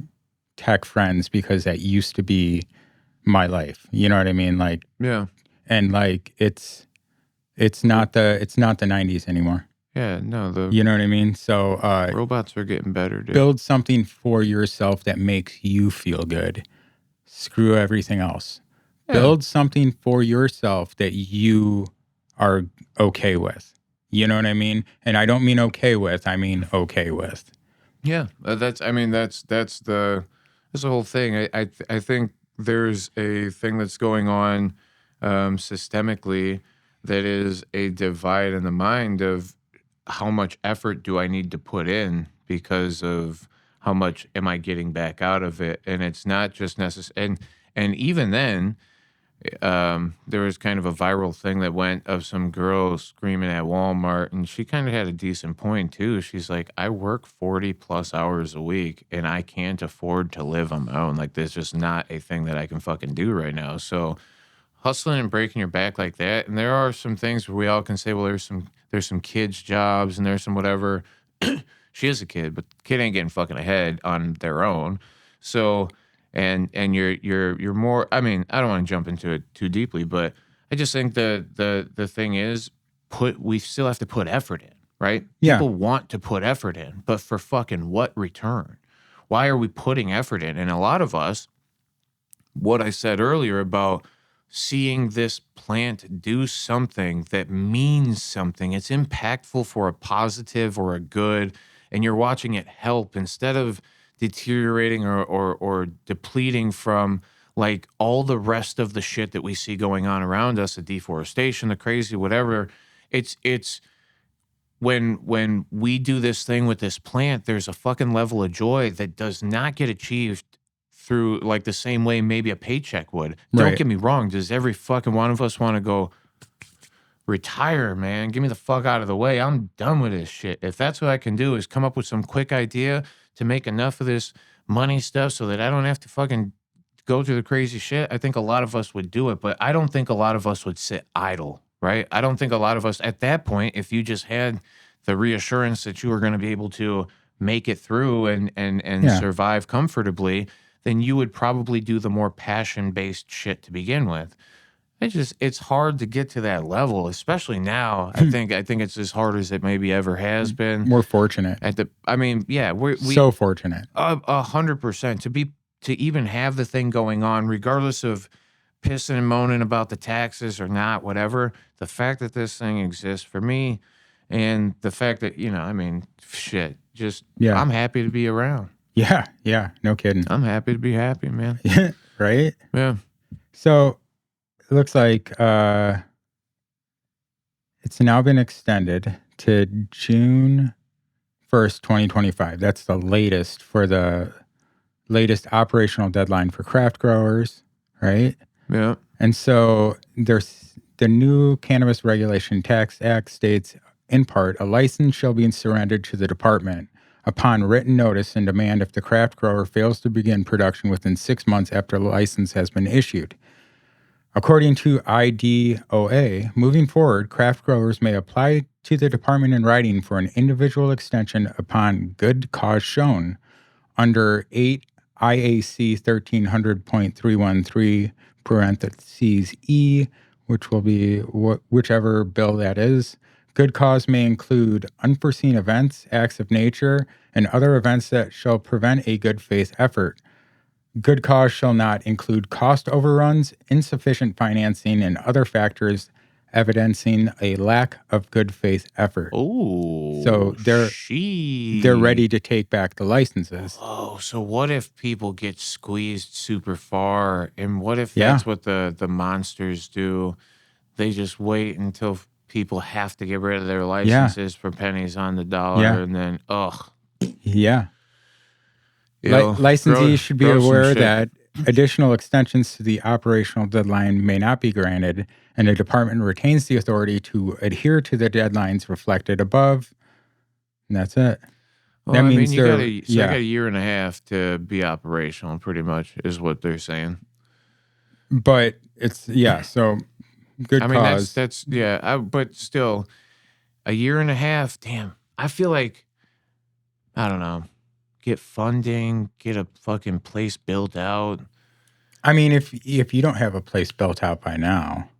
[SPEAKER 1] tech friends because that used to be my life. You know what I mean? Like,
[SPEAKER 2] yeah.
[SPEAKER 1] And like it's not the 90s anymore.
[SPEAKER 2] Yeah, no,
[SPEAKER 1] you know what I mean? So
[SPEAKER 2] robots are getting better, dude.
[SPEAKER 1] Build something for yourself that makes you feel good. Screw everything else. Yeah. Build something for yourself that you are okay with. You know what I mean? And I don't mean okay with, I mean okay with.
[SPEAKER 2] Yeah, that's the whole thing. I think there's a thing that's going on systemically that is a divide in the mind of how much effort do I need to put in because of how much am I getting back out of it. And it's not just necessary. And even then, There was kind of a viral thing that went of some girl screaming at Walmart, and she kind of had a decent point too. She's like, I work 40 plus hours a week and I can't afford to live on my own. Like, there's just not a thing that I can fucking do right now. So hustling and breaking your back like that. And there are some things where we all can say, well, there's some kids' jobs and there's some whatever. She is a kid, but the kid ain't getting fucking ahead on their own. So, and you're more. I mean, I don't want to jump into it too deeply, but I just think the thing is, we still have to put effort in, right?
[SPEAKER 1] Yeah.
[SPEAKER 2] People want to put effort in, but for fucking what return? Why are we putting effort in? And a lot of us, what I said earlier about seeing this plant do something that means something, it's impactful for a positive or a good, and you're watching it help instead of deteriorating or depleting from like all the rest of the shit that we see going on around us, the deforestation, the crazy, whatever. It's when we do this thing with this plant, there's a fucking level of joy that does not get achieved through like the same way maybe a paycheck would. Don't
[SPEAKER 1] Right.
[SPEAKER 2] get me wrong. Does every fucking one of us want to go retire, man? Give me the fuck out of the way. I'm done with this shit. If that's what I can do is come up with some quick idea to make enough of this money stuff so that I don't have to fucking go through the crazy shit, I think a lot of us would do it. But I don't think a lot of us would sit idle, right? I don't think a lot of us at that point, if you just had the reassurance that you were going to be able to make it through and
[SPEAKER 1] Yeah.
[SPEAKER 2] survive comfortably, then you would probably do the more passion-based shit to begin with. It's hard to get to that level, especially now. I think it's as hard as it maybe ever has been.
[SPEAKER 1] We're fortunate.
[SPEAKER 2] I mean, yeah, we
[SPEAKER 1] So fortunate.
[SPEAKER 2] 100% to even have the thing going on, regardless of pissing and moaning about the taxes or not, whatever. The fact that this thing exists for me, and the fact that I mean, shit, just
[SPEAKER 1] Yeah.
[SPEAKER 2] I'm happy to be around.
[SPEAKER 1] Yeah. Yeah. No kidding.
[SPEAKER 2] I'm happy to be happy, man.
[SPEAKER 1] Right?
[SPEAKER 2] Yeah.
[SPEAKER 1] So it looks like it's now been extended to June 1st, 2025. That's the latest for the latest operational deadline for craft growers, right?
[SPEAKER 2] Yeah.
[SPEAKER 1] And so there's the new Cannabis Regulation Tax Act states, in part, a license shall be surrendered to the department upon written notice and demand if the craft grower fails to begin production within 6 months after the license has been issued. According to IDOA, moving forward, craft growers may apply to the department in writing for an individual extension upon good cause shown under 8 IAC 1300.313 parentheses E, which will be whichever bill that is. Good cause may include unforeseen events, acts of nature, and other events that shall prevent a good faith effort. Good cause shall not include cost overruns, insufficient financing, and other factors evidencing a lack of good faith effort.
[SPEAKER 2] Oh,
[SPEAKER 1] So they're ready to take back the licenses.
[SPEAKER 2] Oh, so what if people get squeezed super far? And what if that's what the monsters do? They just wait until people have to get rid of their licenses for pennies on the dollar, and then
[SPEAKER 1] Yeah. Licensees should be aware that additional extensions to the operational deadline may not be granted, and the department retains the authority to adhere to the deadlines reflected above. And that's it.
[SPEAKER 2] Well,
[SPEAKER 1] that
[SPEAKER 2] means you got
[SPEAKER 1] I
[SPEAKER 2] got a year and a half to be operational, pretty much, is what they're saying.
[SPEAKER 1] But it's, so good cause.
[SPEAKER 2] I mean, that's but still, a year and a half, damn. I feel like, I don't know, get funding, get a fucking place built out.
[SPEAKER 1] I mean, if you don't have a place built out by now.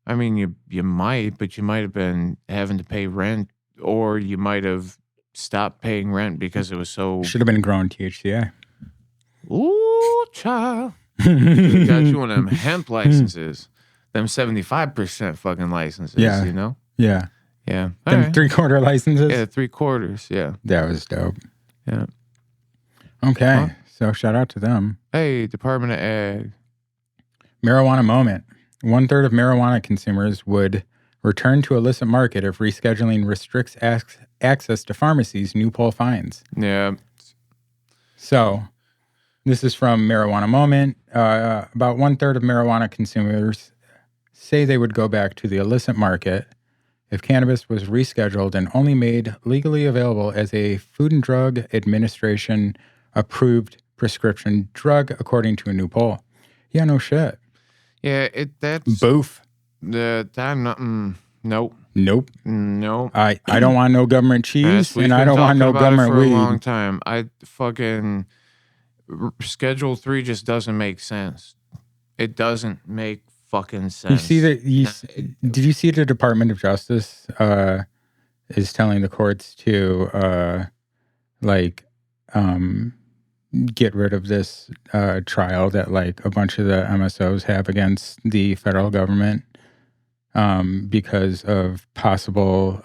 [SPEAKER 2] I mean, you might, but you might have been having to pay rent, or you might have stopped paying rent because it was so...
[SPEAKER 1] Should have been growing THCA.
[SPEAKER 2] Ooh, child. Dude, got you one of them hemp licenses. Them 75% fucking licenses, you know?
[SPEAKER 1] Yeah.
[SPEAKER 2] Yeah.
[SPEAKER 1] Them 3/4 licenses?
[SPEAKER 2] Yeah, 3/4, yeah.
[SPEAKER 1] That was dope.
[SPEAKER 2] Yeah.
[SPEAKER 1] Okay, so shout out to them.
[SPEAKER 2] Hey, Department of Ag.
[SPEAKER 1] Marijuana moment. 1/3 of marijuana consumers would return to illicit market if rescheduling restricts access to pharmacies, new poll finds.
[SPEAKER 2] Yeah.
[SPEAKER 1] So, this is from Marijuana Moment. About 1/3 of marijuana consumers say they would go back to the illicit market if cannabis was rescheduled and only made legally available as a Food and Drug Administration approved prescription drug, according to a new poll. Yeah, no shit.
[SPEAKER 2] Yeah, that's
[SPEAKER 1] Boof.
[SPEAKER 2] the time. Nope.
[SPEAKER 1] Nope.
[SPEAKER 2] Nope.
[SPEAKER 1] I don't want no government cheese, and I don't want no government weed.
[SPEAKER 2] For a long time. Schedule 3 just doesn't make sense. It doesn't make fucking sense.
[SPEAKER 1] You see that? Did you see the Department of Justice is telling the courts to get rid of this trial that like a bunch of the MSOs have against the federal government because of possible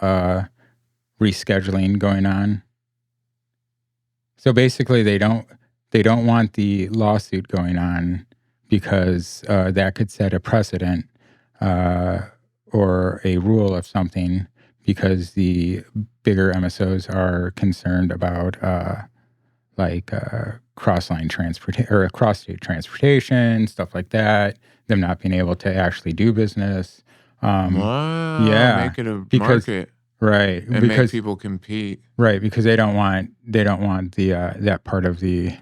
[SPEAKER 1] rescheduling going on. So basically, they don't want the lawsuit going on because that could set a precedent or a rule of something, because the bigger MSOs are concerned about cross-line transportation or cross-state transportation, stuff like that, them not being able to actually do business.
[SPEAKER 2] Wow,
[SPEAKER 1] yeah,
[SPEAKER 2] make it a
[SPEAKER 1] because,
[SPEAKER 2] market,
[SPEAKER 1] right?
[SPEAKER 2] And
[SPEAKER 1] because
[SPEAKER 2] make people compete,
[SPEAKER 1] right? Because they don't want the that part of the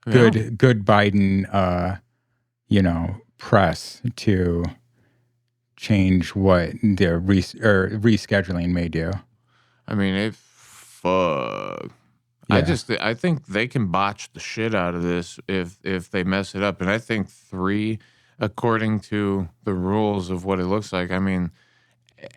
[SPEAKER 1] good Biden press to change what the rescheduling may do.
[SPEAKER 2] I mean, fuck. Yeah. I think they can botch the shit out of this if they mess it up. And I think 3, according to the rules of what it looks like, I mean,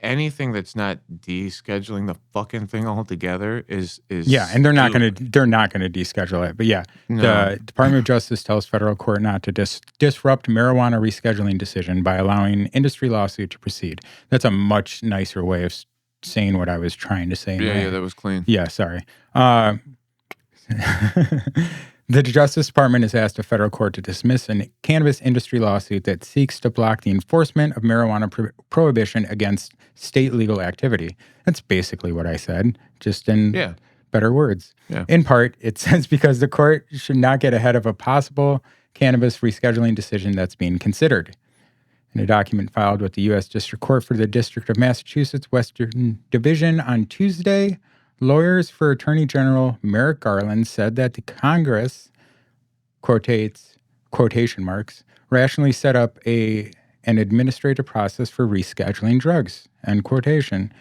[SPEAKER 2] anything that's not descheduling the fucking thing altogether is
[SPEAKER 1] and they're not gonna deschedule it. But yeah, no. The Department of Justice tells federal court not to disrupt marijuana rescheduling decision by allowing industry lawsuit to proceed. That's a much nicer way of saying what I was trying to say.
[SPEAKER 2] Yeah, that was clean.
[SPEAKER 1] Yeah, sorry. The Justice Department has asked a federal court to dismiss a cannabis industry lawsuit that seeks to block the enforcement of marijuana prohibition against state legal activity. That's basically what I said, just in better words.
[SPEAKER 2] Yeah.
[SPEAKER 1] In part, it says because the court should not get ahead of a possible cannabis rescheduling decision that's being considered. In a document filed with the U.S. District Court for the District of Massachusetts Western Division on Tuesday, lawyers for Attorney General Merrick Garland said that the Congress, quotation marks, rationally set up an administrative process for rescheduling drugs, end quotation.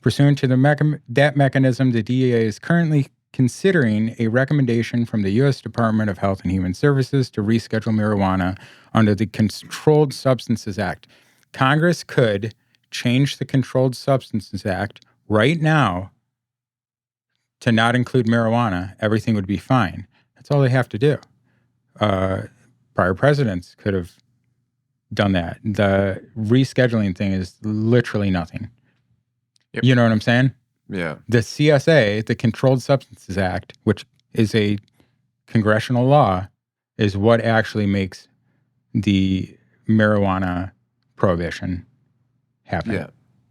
[SPEAKER 1] Pursuant to that mechanism, the DEA is currently considering a recommendation from the U.S. Department of Health and Human Services to reschedule marijuana under the Controlled Substances Act. Congress could change the Controlled Substances Act right now to not include marijuana. Everything would be fine. That's all they have to do. Prior presidents could have done that. The rescheduling thing is literally nothing.
[SPEAKER 2] Yep.
[SPEAKER 1] You know what I'm saying?
[SPEAKER 2] Yeah.
[SPEAKER 1] The CSA, the Controlled Substances Act, which is a congressional law, is what actually makes the marijuana prohibition happen.
[SPEAKER 2] Yeah.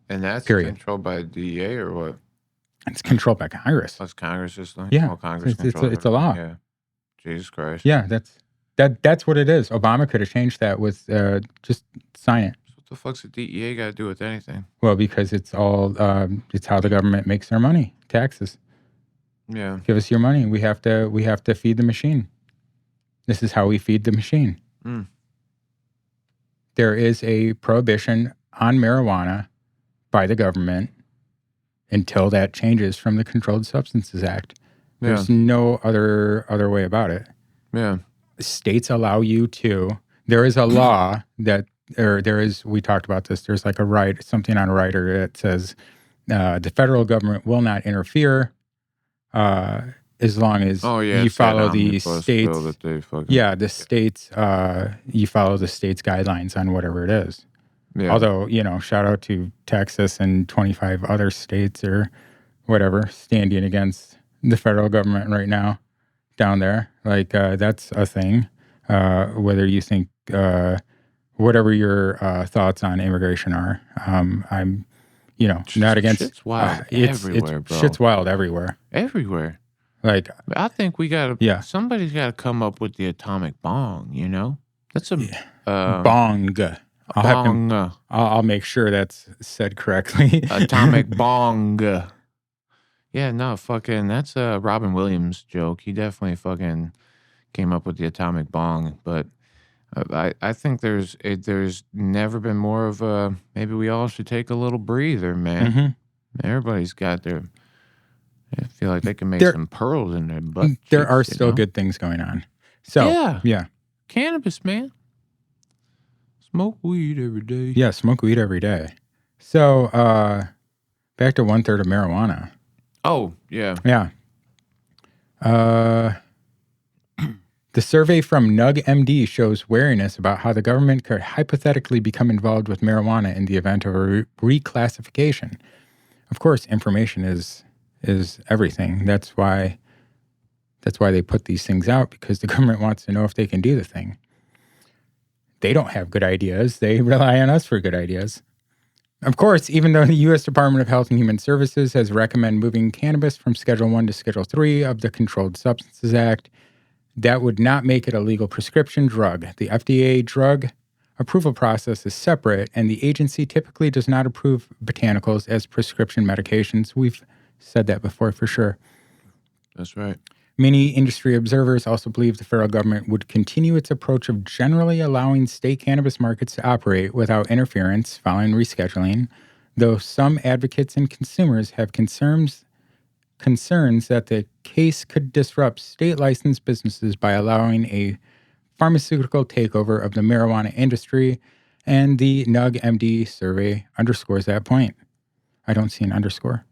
[SPEAKER 2] And that's controlled by the DEA or what?
[SPEAKER 1] It's controlled by Congress.
[SPEAKER 2] That's Congress just like
[SPEAKER 1] Congress it's a law.
[SPEAKER 2] Yeah. Jesus Christ.
[SPEAKER 1] Yeah, that's what it is. Obama could have changed that with just sign it.
[SPEAKER 2] So what the fuck's the DEA got to do with anything?
[SPEAKER 1] Well, because it's all it's how the government makes their money, taxes.
[SPEAKER 2] Yeah.
[SPEAKER 1] Give us your money. We have to feed the machine. This is how we feed the machine. There is a prohibition on marijuana by the government until that changes from the Controlled Substances Act. There's no other way about it.
[SPEAKER 2] Yeah.
[SPEAKER 1] States allow you to. There is a law that, or there is, we talked about this, there's like something on a rider that says the federal government will not interfere as long as you follow the states. States, you follow the state's guidelines on whatever it is. Yeah. Although, shout out to Texas and 25 other states or whatever standing against the federal government right now down there. Like, that's a thing. Whether you think, whatever your thoughts on immigration are, I'm, not against.
[SPEAKER 2] Shit's wild everywhere, bro.
[SPEAKER 1] Shit's wild everywhere.
[SPEAKER 2] Everywhere.
[SPEAKER 1] Like,
[SPEAKER 2] I think we got to, somebody's got to come up with the atomic bomb, That's a
[SPEAKER 1] bong. I'll have
[SPEAKER 2] bong.
[SPEAKER 1] him. I'll make sure that's said correctly.
[SPEAKER 2] Atomic bong. Yeah, no, fucking. That's a Robin Williams joke. He definitely fucking came up with the atomic bong. But I think there's never been more of a maybe we all should take a little breather, man.
[SPEAKER 1] Mm-hmm.
[SPEAKER 2] Everybody's got their. I feel like they can make some pearls in their butt.
[SPEAKER 1] There are still good things going on. So yeah,
[SPEAKER 2] cannabis, man. Smoke weed every day.
[SPEAKER 1] Yeah, smoke weed every day. So back to 1/3 of marijuana.
[SPEAKER 2] Oh yeah,
[SPEAKER 1] yeah. The survey from NUG-MD shows wariness about how the government could hypothetically become involved with marijuana in the event of a reclassification. Of course, information is everything. That's why they put these things out, because the government wants to know if they can do the thing. They don't have good ideas. They rely on us for good ideas. Of course, even though the U.S. Department of Health and Human Services has recommended moving cannabis from Schedule 1 to Schedule 3 of the Controlled Substances Act, that would not make it a legal prescription drug. The FDA drug approval process is separate, and the agency typically does not approve botanicals as prescription medications. We've said that before for sure.
[SPEAKER 2] That's right.
[SPEAKER 1] Many industry observers also believe the federal government would continue its approach of generally allowing state cannabis markets to operate without interference following rescheduling, though some advocates and consumers have concerns that the case could disrupt state licensed businesses by allowing a pharmaceutical takeover of the marijuana industry, and the NUG-MD survey underscores that point. I don't see an underscore.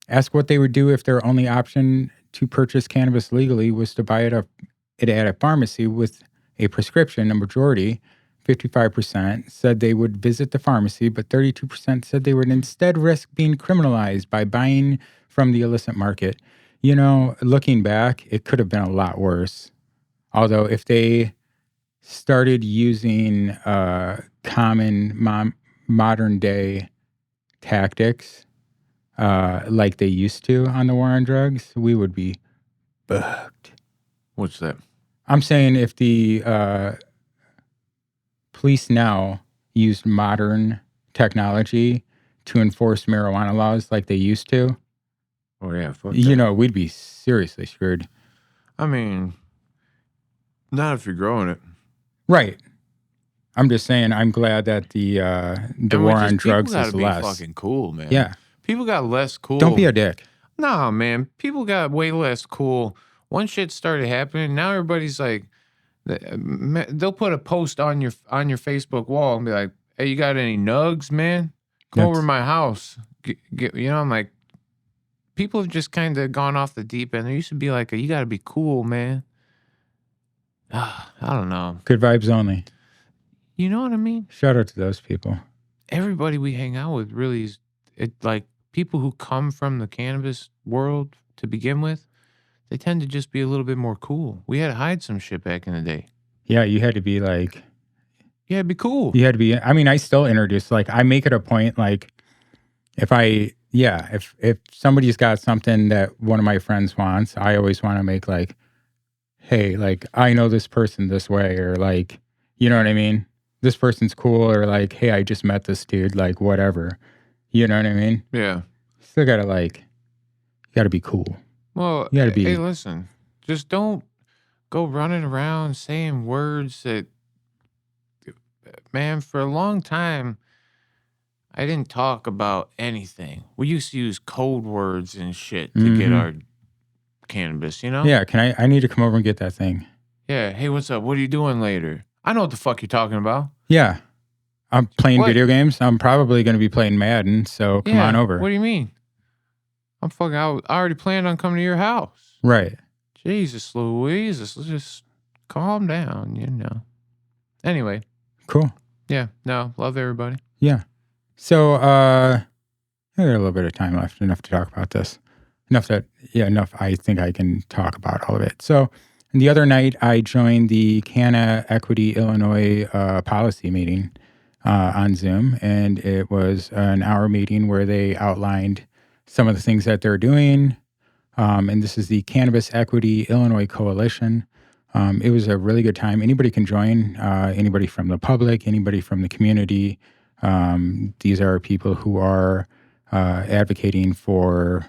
[SPEAKER 1] Ask what they would do if their only option to purchase cannabis legally was to buy it at a pharmacy with a prescription. A majority, 55%, said they would visit the pharmacy, but 32% said they would instead risk being criminalized by buying from the illicit market. You know, looking back, it could have been a lot worse. Although if they started using common modern day tactics like they used to on the war on drugs, we would be fucked.
[SPEAKER 2] What's that?
[SPEAKER 1] I'm saying if the police now used modern technology to enforce marijuana laws like they used to,
[SPEAKER 2] oh yeah, fuck
[SPEAKER 1] you know, we'd be seriously screwed.
[SPEAKER 2] I mean, not if you're growing it.
[SPEAKER 1] Right. I'm just saying, I'm glad that the war on drugs is less.
[SPEAKER 2] Be fucking cool, man.
[SPEAKER 1] Yeah.
[SPEAKER 2] People got less cool.
[SPEAKER 1] Don't be a dick.
[SPEAKER 2] Nah, man. People got way less cool. Once shit started happening, now everybody's like, they'll put a post on your Facebook wall and be like, "Hey, you got any nugs, man? Come over to my house." You know, I'm like, people have just kind of gone off the deep end. There used to be like, "You got to be cool, man." I don't know.
[SPEAKER 1] Good vibes only.
[SPEAKER 2] You know what I mean?
[SPEAKER 1] Shout out to those people.
[SPEAKER 2] Everybody we hang out with really is like people who come from the cannabis world to begin with. They tend to just be a little bit more cool. We had to hide some shit back in the day.
[SPEAKER 1] Yeah, you had to be like...
[SPEAKER 2] You had to be cool.
[SPEAKER 1] You had to be... I mean, I still introduce... Like, I make it a point, like, if somebody's got something that one of my friends wants, I always want to make, like, hey, like, I know this person this way, or, like, you know what I mean? This person's cool, or, like, hey, I just met this dude, like, whatever. You know what I mean?
[SPEAKER 2] Yeah.
[SPEAKER 1] Still gotta, like... You gotta be cool.
[SPEAKER 2] Well,
[SPEAKER 1] you gotta be...
[SPEAKER 2] Hey, listen. Just don't go running around saying words that... Man, for a long time, I didn't talk about anything. We used to use code words and shit to get our cannabis, you know?
[SPEAKER 1] Yeah, I need to come over and get that thing.
[SPEAKER 2] Yeah, hey, what's up? What are you doing later? I know what the fuck you're talking about.
[SPEAKER 1] Yeah. I'm playing video games. I'm probably going to be playing Madden, so come on over.
[SPEAKER 2] What do you mean? I already planned on coming to your house.
[SPEAKER 1] Right.
[SPEAKER 2] Jesus Louise, let's just calm down, you know. Anyway.
[SPEAKER 1] Cool.
[SPEAKER 2] Yeah, no, love everybody.
[SPEAKER 1] Yeah. So, I got a little bit of time left, enough to talk about this. Enough I think I can talk about all of it. So, the other night, I joined the CannaEquityIL policy meeting on Zoom, and it was an hour meeting where they outlined some of the things that they're doing. And this is the Cannabis Equity Illinois Coalition. It was a really good time. Anybody can join, anybody from the public, anybody from the community. These are people who are advocating for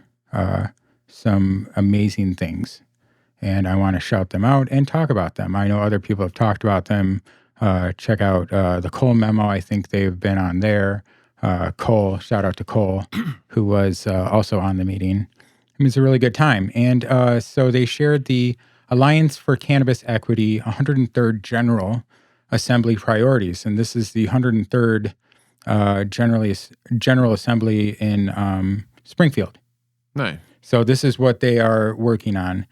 [SPEAKER 1] some amazing things. And I want to shout them out and talk about them. I know other people have talked about them. Check out the Cole memo. I think they've been on there. Cole, shout out to Cole, who was also on the meeting. It was a really good time. And so they shared the Alliance for Cannabis Equity 103rd General Assembly priorities. And this is the 103rd General Assembly in Springfield.
[SPEAKER 2] Nice.
[SPEAKER 1] So this is what they are working on.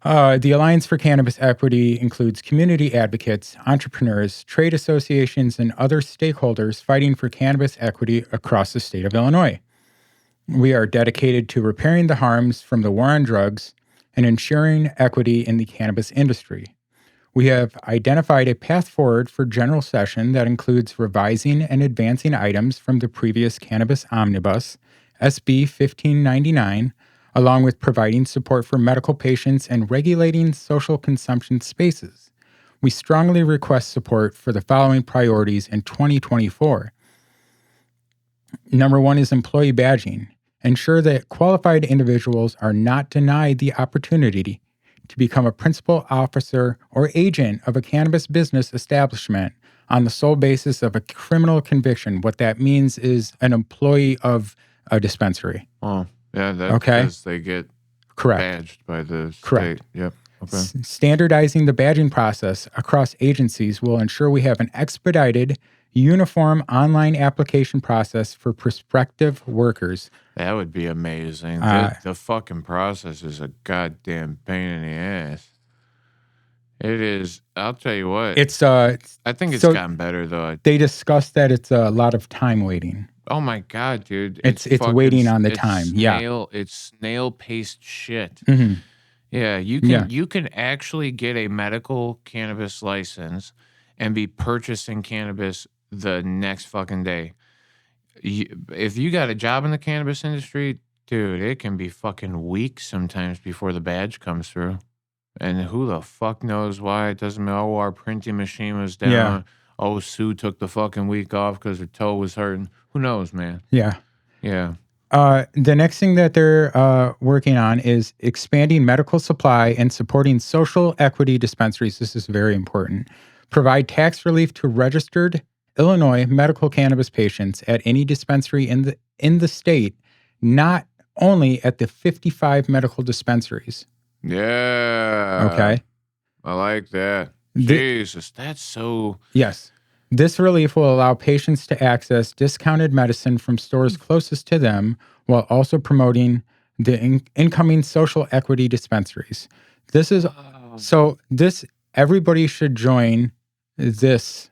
[SPEAKER 1] The Alliance for Cannabis Equity includes community advocates, entrepreneurs, trade associations, and other stakeholders fighting for cannabis equity across the state of Illinois. We are dedicated to repairing the harms from the war on drugs and ensuring equity in the cannabis industry. We have identified a path forward for general session that includes revising and advancing items from the previous Cannabis Omnibus, SB 1599, along with providing support for medical patients and regulating social consumption spaces. We strongly request support for the following priorities in 2024. Number 1 is employee badging. Ensure that qualified individuals are not denied the opportunity to become a principal officer or agent of a cannabis business establishment on the sole basis of a criminal conviction. What that means is an employee of a dispensary.
[SPEAKER 2] Oh, yeah, that's
[SPEAKER 1] okay.
[SPEAKER 2] Because they get
[SPEAKER 1] Correct.
[SPEAKER 2] badged by the
[SPEAKER 1] Correct.
[SPEAKER 2] state. Yep. Okay.
[SPEAKER 1] Standardizing the badging process across agencies will ensure we have an expedited, uniform online application process for prospective workers.
[SPEAKER 2] That would be amazing. The fucking process is a goddamn pain in the ass. It is. I'll tell you what.
[SPEAKER 1] It's.
[SPEAKER 2] I think it's gotten better though.
[SPEAKER 1] They discussed that it's a lot of time waiting.
[SPEAKER 2] Oh my god, dude!
[SPEAKER 1] It's waiting on the time.
[SPEAKER 2] It's snail-paced shit.
[SPEAKER 1] Mm-hmm.
[SPEAKER 2] Yeah, you can actually get a medical cannabis license and be purchasing cannabis the next fucking day. If you got a job in the cannabis industry, dude, it can be fucking weeks sometimes before the badge comes through. And who the fuck knows why? It doesn't matter. Oh, our printing machine was down.
[SPEAKER 1] Yeah.
[SPEAKER 2] Oh, Sue took the fucking week off because her toe was hurting. Who knows, man?
[SPEAKER 1] Yeah.
[SPEAKER 2] Yeah.
[SPEAKER 1] The next thing that they're working on is expanding medical supply and supporting social equity dispensaries. This is very important. Provide tax relief to registered Illinois medical cannabis patients at any dispensary in the state, not only at the 55 medical dispensaries.
[SPEAKER 2] Yeah.
[SPEAKER 1] Okay.
[SPEAKER 2] I like that. Jesus, that's so...
[SPEAKER 1] Yes. This relief will allow patients to access discounted medicine from stores closest to them while also promoting the incoming social equity dispensaries. This is... everybody should join this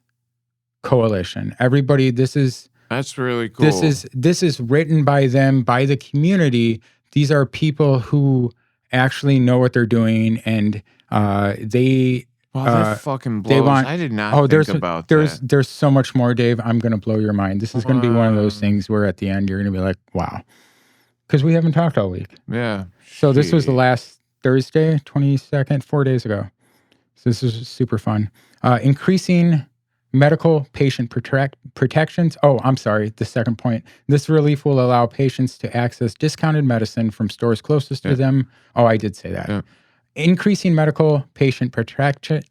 [SPEAKER 1] coalition. Everybody,
[SPEAKER 2] that's really cool.
[SPEAKER 1] This is written by them, by the community. These are people who actually know what they're doing, and they...
[SPEAKER 2] that fucking blows. I did not think about that.
[SPEAKER 1] There's so much more, Dave. I'm going to blow your mind. This is going to be one of those things where at the end you're going to be like, wow. Because we haven't talked all week.
[SPEAKER 2] Yeah.
[SPEAKER 1] So this was the last Thursday, 22nd, 4 days ago. So this is super fun. Increasing medical patient protections. Oh, I'm sorry. The second point. This relief will allow patients to access discounted medicine from stores closest to them. Oh, I did say that. Yeah. Increasing medical patient protections.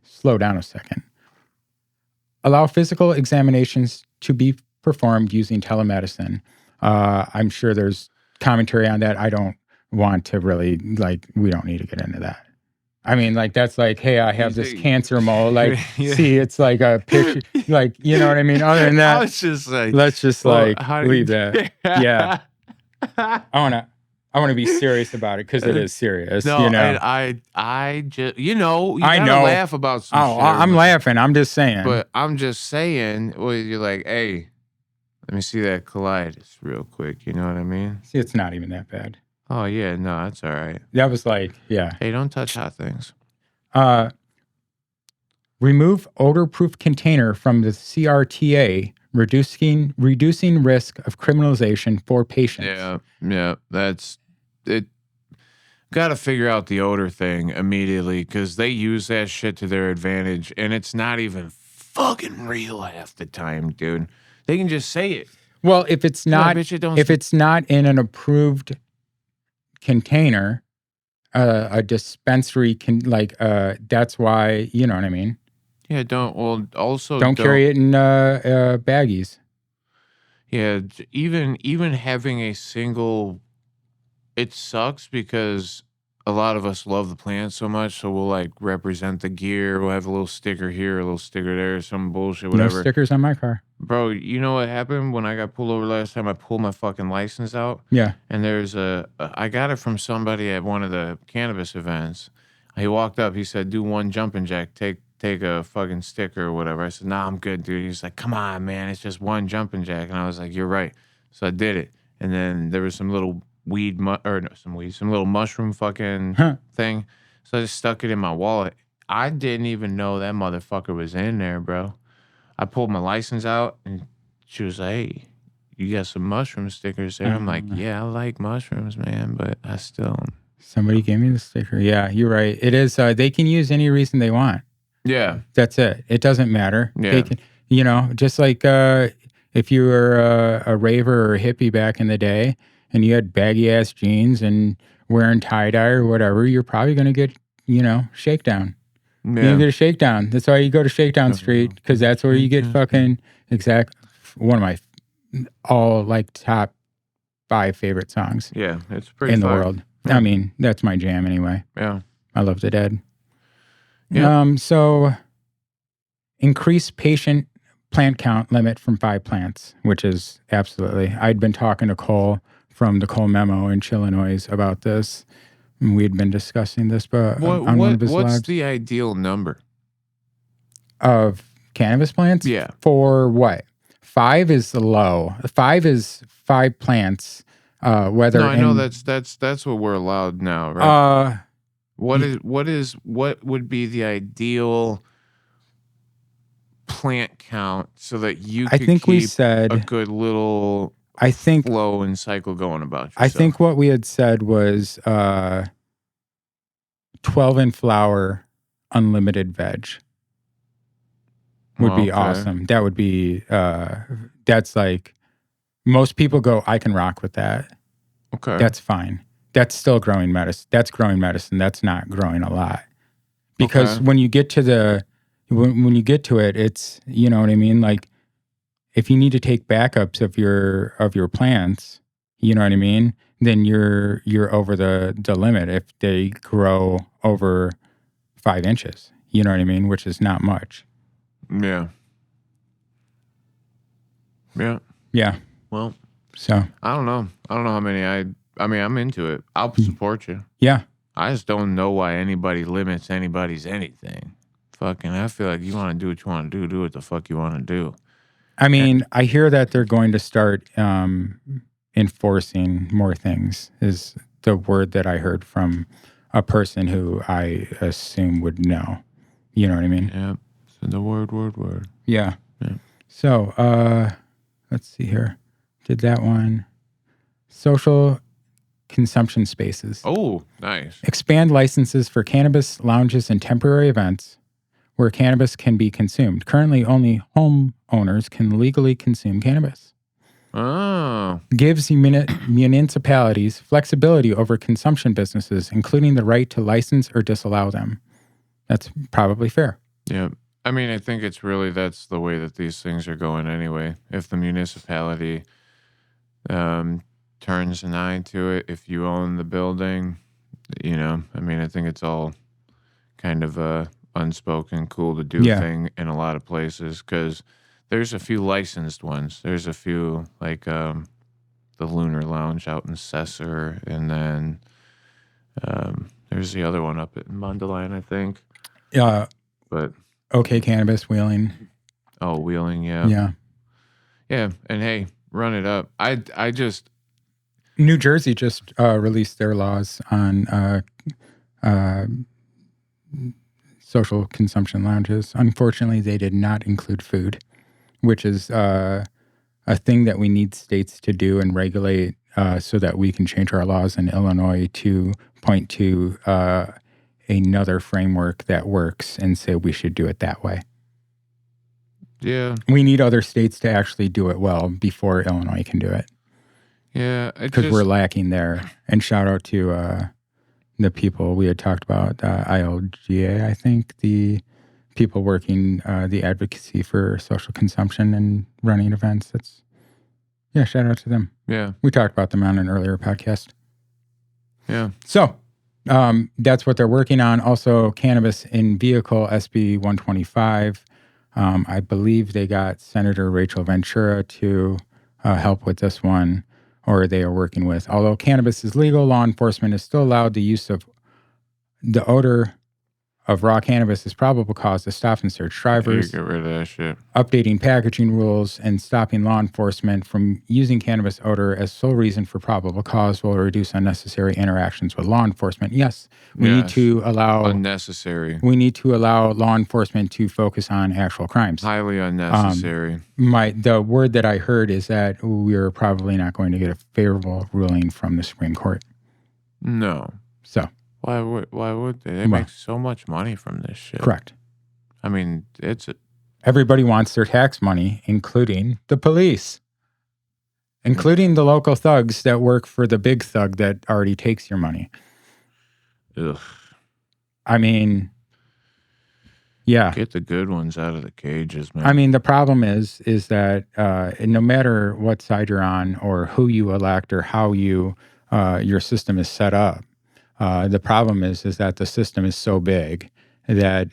[SPEAKER 1] Slow down a second. Allow physical examinations to be performed using telemedicine. I'm sure there's commentary on that. I don't want to really, we don't need to get into that. I mean, that's hey, I have this cancer mole. See, it's like a picture, you know what I mean? Other than that,
[SPEAKER 2] I was just
[SPEAKER 1] let's just leave that. Yeah. I want to be serious about it because it is serious.
[SPEAKER 2] No,
[SPEAKER 1] you know?
[SPEAKER 2] and I just, you gotta laugh about some shit.
[SPEAKER 1] I'm laughing. I'm just saying.
[SPEAKER 2] But I'm just saying, you're like, hey, let me see that colitis real quick. You know what I mean?
[SPEAKER 1] See, it's not even that bad.
[SPEAKER 2] Oh, yeah. No, that's all right.
[SPEAKER 1] That was yeah.
[SPEAKER 2] Hey, don't touch hot things.
[SPEAKER 1] Remove odor-proof container from the CRTA, reducing risk of criminalization for patients.
[SPEAKER 2] Yeah. That's it got to figure out the odor thing immediately because they use that shit to their advantage, and it's not even fucking real half the time, dude. They can just say it.
[SPEAKER 1] Well, if it's not in an approved container, a dispensary can that's why, you know what I mean?
[SPEAKER 2] Yeah, don't
[SPEAKER 1] carry it in baggies.
[SPEAKER 2] Yeah, even having a single, it sucks because a lot of us love the plant so much, so we'll like represent the gear. We'll have a little sticker here, a little sticker there, some bullshit, whatever.
[SPEAKER 1] No stickers on my car.
[SPEAKER 2] Bro, you know what happened when I got pulled over last time? I pulled my fucking license out.
[SPEAKER 1] Yeah.
[SPEAKER 2] And there's I got it from somebody at one of the cannabis events. He walked up, he said, do one jumping jack, take a fucking sticker or whatever. I said, nah, I'm good, dude. He's like, come on, man, it's just one jumping jack. And I was like, you're right. So I did it. And then there was some little some little mushroom fucking thing. So I just stuck it in my wallet. I didn't even know that motherfucker was in there, bro. I pulled my license out, and she was like, hey, you got some mushroom stickers there? I'm like, yeah, I like mushrooms, man, but I still...
[SPEAKER 1] Somebody gave me the sticker. Yeah, you're right. It is, they can use any reason they want.
[SPEAKER 2] Yeah.
[SPEAKER 1] That's it. It doesn't matter.
[SPEAKER 2] Yeah.
[SPEAKER 1] They can, just like if you were a raver or a hippie back in the day, and you had baggy-ass jeans and wearing tie-dye or whatever, you're probably going to get, shakedown.
[SPEAKER 2] Yeah.
[SPEAKER 1] You get a shakedown. That's why you go to Shakedown Street, because that's where you get fucking one of my all top 5 favorite songs.
[SPEAKER 2] Yeah, it's pretty
[SPEAKER 1] in the world. Yeah. I mean, that's my jam anyway.
[SPEAKER 2] Yeah,
[SPEAKER 1] I love the Dead.
[SPEAKER 2] Yeah.
[SPEAKER 1] So increase patient plant count limit from 5 plants, which is absolutely. I'd been talking to Cole from the Cole Memo in Illinois about this. We'd been discussing this, but on one of his
[SPEAKER 2] what's
[SPEAKER 1] lives.
[SPEAKER 2] the ideal number
[SPEAKER 1] Of cannabis plants?
[SPEAKER 2] Yeah.
[SPEAKER 1] For what? 5 is low. 5 is 5 plants. Whether
[SPEAKER 2] no, I know that's what we're allowed now, right? What would be the ideal plant count so that you could keep
[SPEAKER 1] we said
[SPEAKER 2] a good little flow and cycle going about yourself?
[SPEAKER 1] I think what we had said was 12 in flower, unlimited veg would be awesome. That would be, that's like, most people go, I can rock with that.
[SPEAKER 2] Okay.
[SPEAKER 1] That's fine. That's still growing medicine. That's growing medicine. That's not growing a lot. Because when you get to when you get to it, it's, you know what I mean? Like, if you need to take backups of your plants, you know what I mean? Then you're over the limit if they grow over 5 inches. You know what I mean? Which is not much.
[SPEAKER 2] Yeah. Yeah.
[SPEAKER 1] Yeah.
[SPEAKER 2] Well,
[SPEAKER 1] so
[SPEAKER 2] I don't know how many I mean, I'm into it. I'll support you.
[SPEAKER 1] Yeah.
[SPEAKER 2] I just don't know why anybody limits anybody's anything. Fucking, I feel like you want to do what you want to do what the fuck you want to do.
[SPEAKER 1] I mean, I hear that they're going to start enforcing more things, is the word that I heard from a person who I assume would know. You know what I mean?
[SPEAKER 2] Yeah. So the word.
[SPEAKER 1] Yeah.
[SPEAKER 2] Yeah.
[SPEAKER 1] So, let's see here. Did that one. Social consumption spaces.
[SPEAKER 2] Oh, nice.
[SPEAKER 1] Expand licenses for cannabis lounges and temporary events where cannabis can be consumed. Currently, only homeowners can legally consume cannabis.
[SPEAKER 2] Oh.
[SPEAKER 1] Gives municipalities flexibility over consumption businesses, including the right to license or disallow them. That's probably fair.
[SPEAKER 2] Yeah. I mean, I think it's really, that's the way that these things are going anyway. If the municipality turns an eye to it, if you own the building, you know, I mean, I think it's all kind of a unspoken, cool to do thing in a lot of places, because there's a few licensed ones. There's a few, like the Lunar Lounge out in Cesar, and then there's the other one up at Mundelein, I think.
[SPEAKER 1] Yeah.
[SPEAKER 2] But
[SPEAKER 1] okay, Cannabis, Wheeling.
[SPEAKER 2] Oh, Wheeling, yeah.
[SPEAKER 1] Yeah.
[SPEAKER 2] Yeah, and hey, run it up. I just...
[SPEAKER 1] New Jersey just released their laws on social consumption lounges. Unfortunately, they did not include food, which is a thing that we need states to do and regulate so that we can change our laws in Illinois to point to another framework that works and say we should do it that way.
[SPEAKER 2] Yeah.
[SPEAKER 1] We need other states to actually do it well before Illinois can do it.
[SPEAKER 2] Yeah.
[SPEAKER 1] Because we're lacking there. And shout out to the people we had talked about, ILGA, I think, the people working the advocacy for social consumption and running events. Shout out to them.
[SPEAKER 2] Yeah.
[SPEAKER 1] We talked about them on an earlier podcast.
[SPEAKER 2] Yeah.
[SPEAKER 1] So that's what they're working on. Also, cannabis in vehicle, SB 125. I believe they got Senator Rachel Ventura to help with this one, or they are working with. Although cannabis is legal, law enforcement is still allowed the use of the odor of raw cannabis as probable cause to stop and search drivers,
[SPEAKER 2] get rid of that shit.
[SPEAKER 1] Updating packaging rules, and stopping law enforcement from using cannabis odor as sole reason for probable cause will reduce unnecessary interactions with law enforcement. Yes, we need to allow
[SPEAKER 2] unnecessary.
[SPEAKER 1] We need to allow law enforcement to focus on actual crimes.
[SPEAKER 2] Highly unnecessary.
[SPEAKER 1] The word that I heard is that we're probably not going to get a favorable ruling from the Supreme Court.
[SPEAKER 2] No.
[SPEAKER 1] So.
[SPEAKER 2] Why would they? They make so much money from this shit.
[SPEAKER 1] Correct.
[SPEAKER 2] I mean,
[SPEAKER 1] everybody wants their tax money, including the police, including the local thugs that work for the big thug that already takes your money.
[SPEAKER 2] Ugh.
[SPEAKER 1] I mean, yeah.
[SPEAKER 2] Get the good ones out of the cages, man.
[SPEAKER 1] I mean, the problem is that no matter what side you're on or who you elect or how your system is set up, the problem is that the system is so big that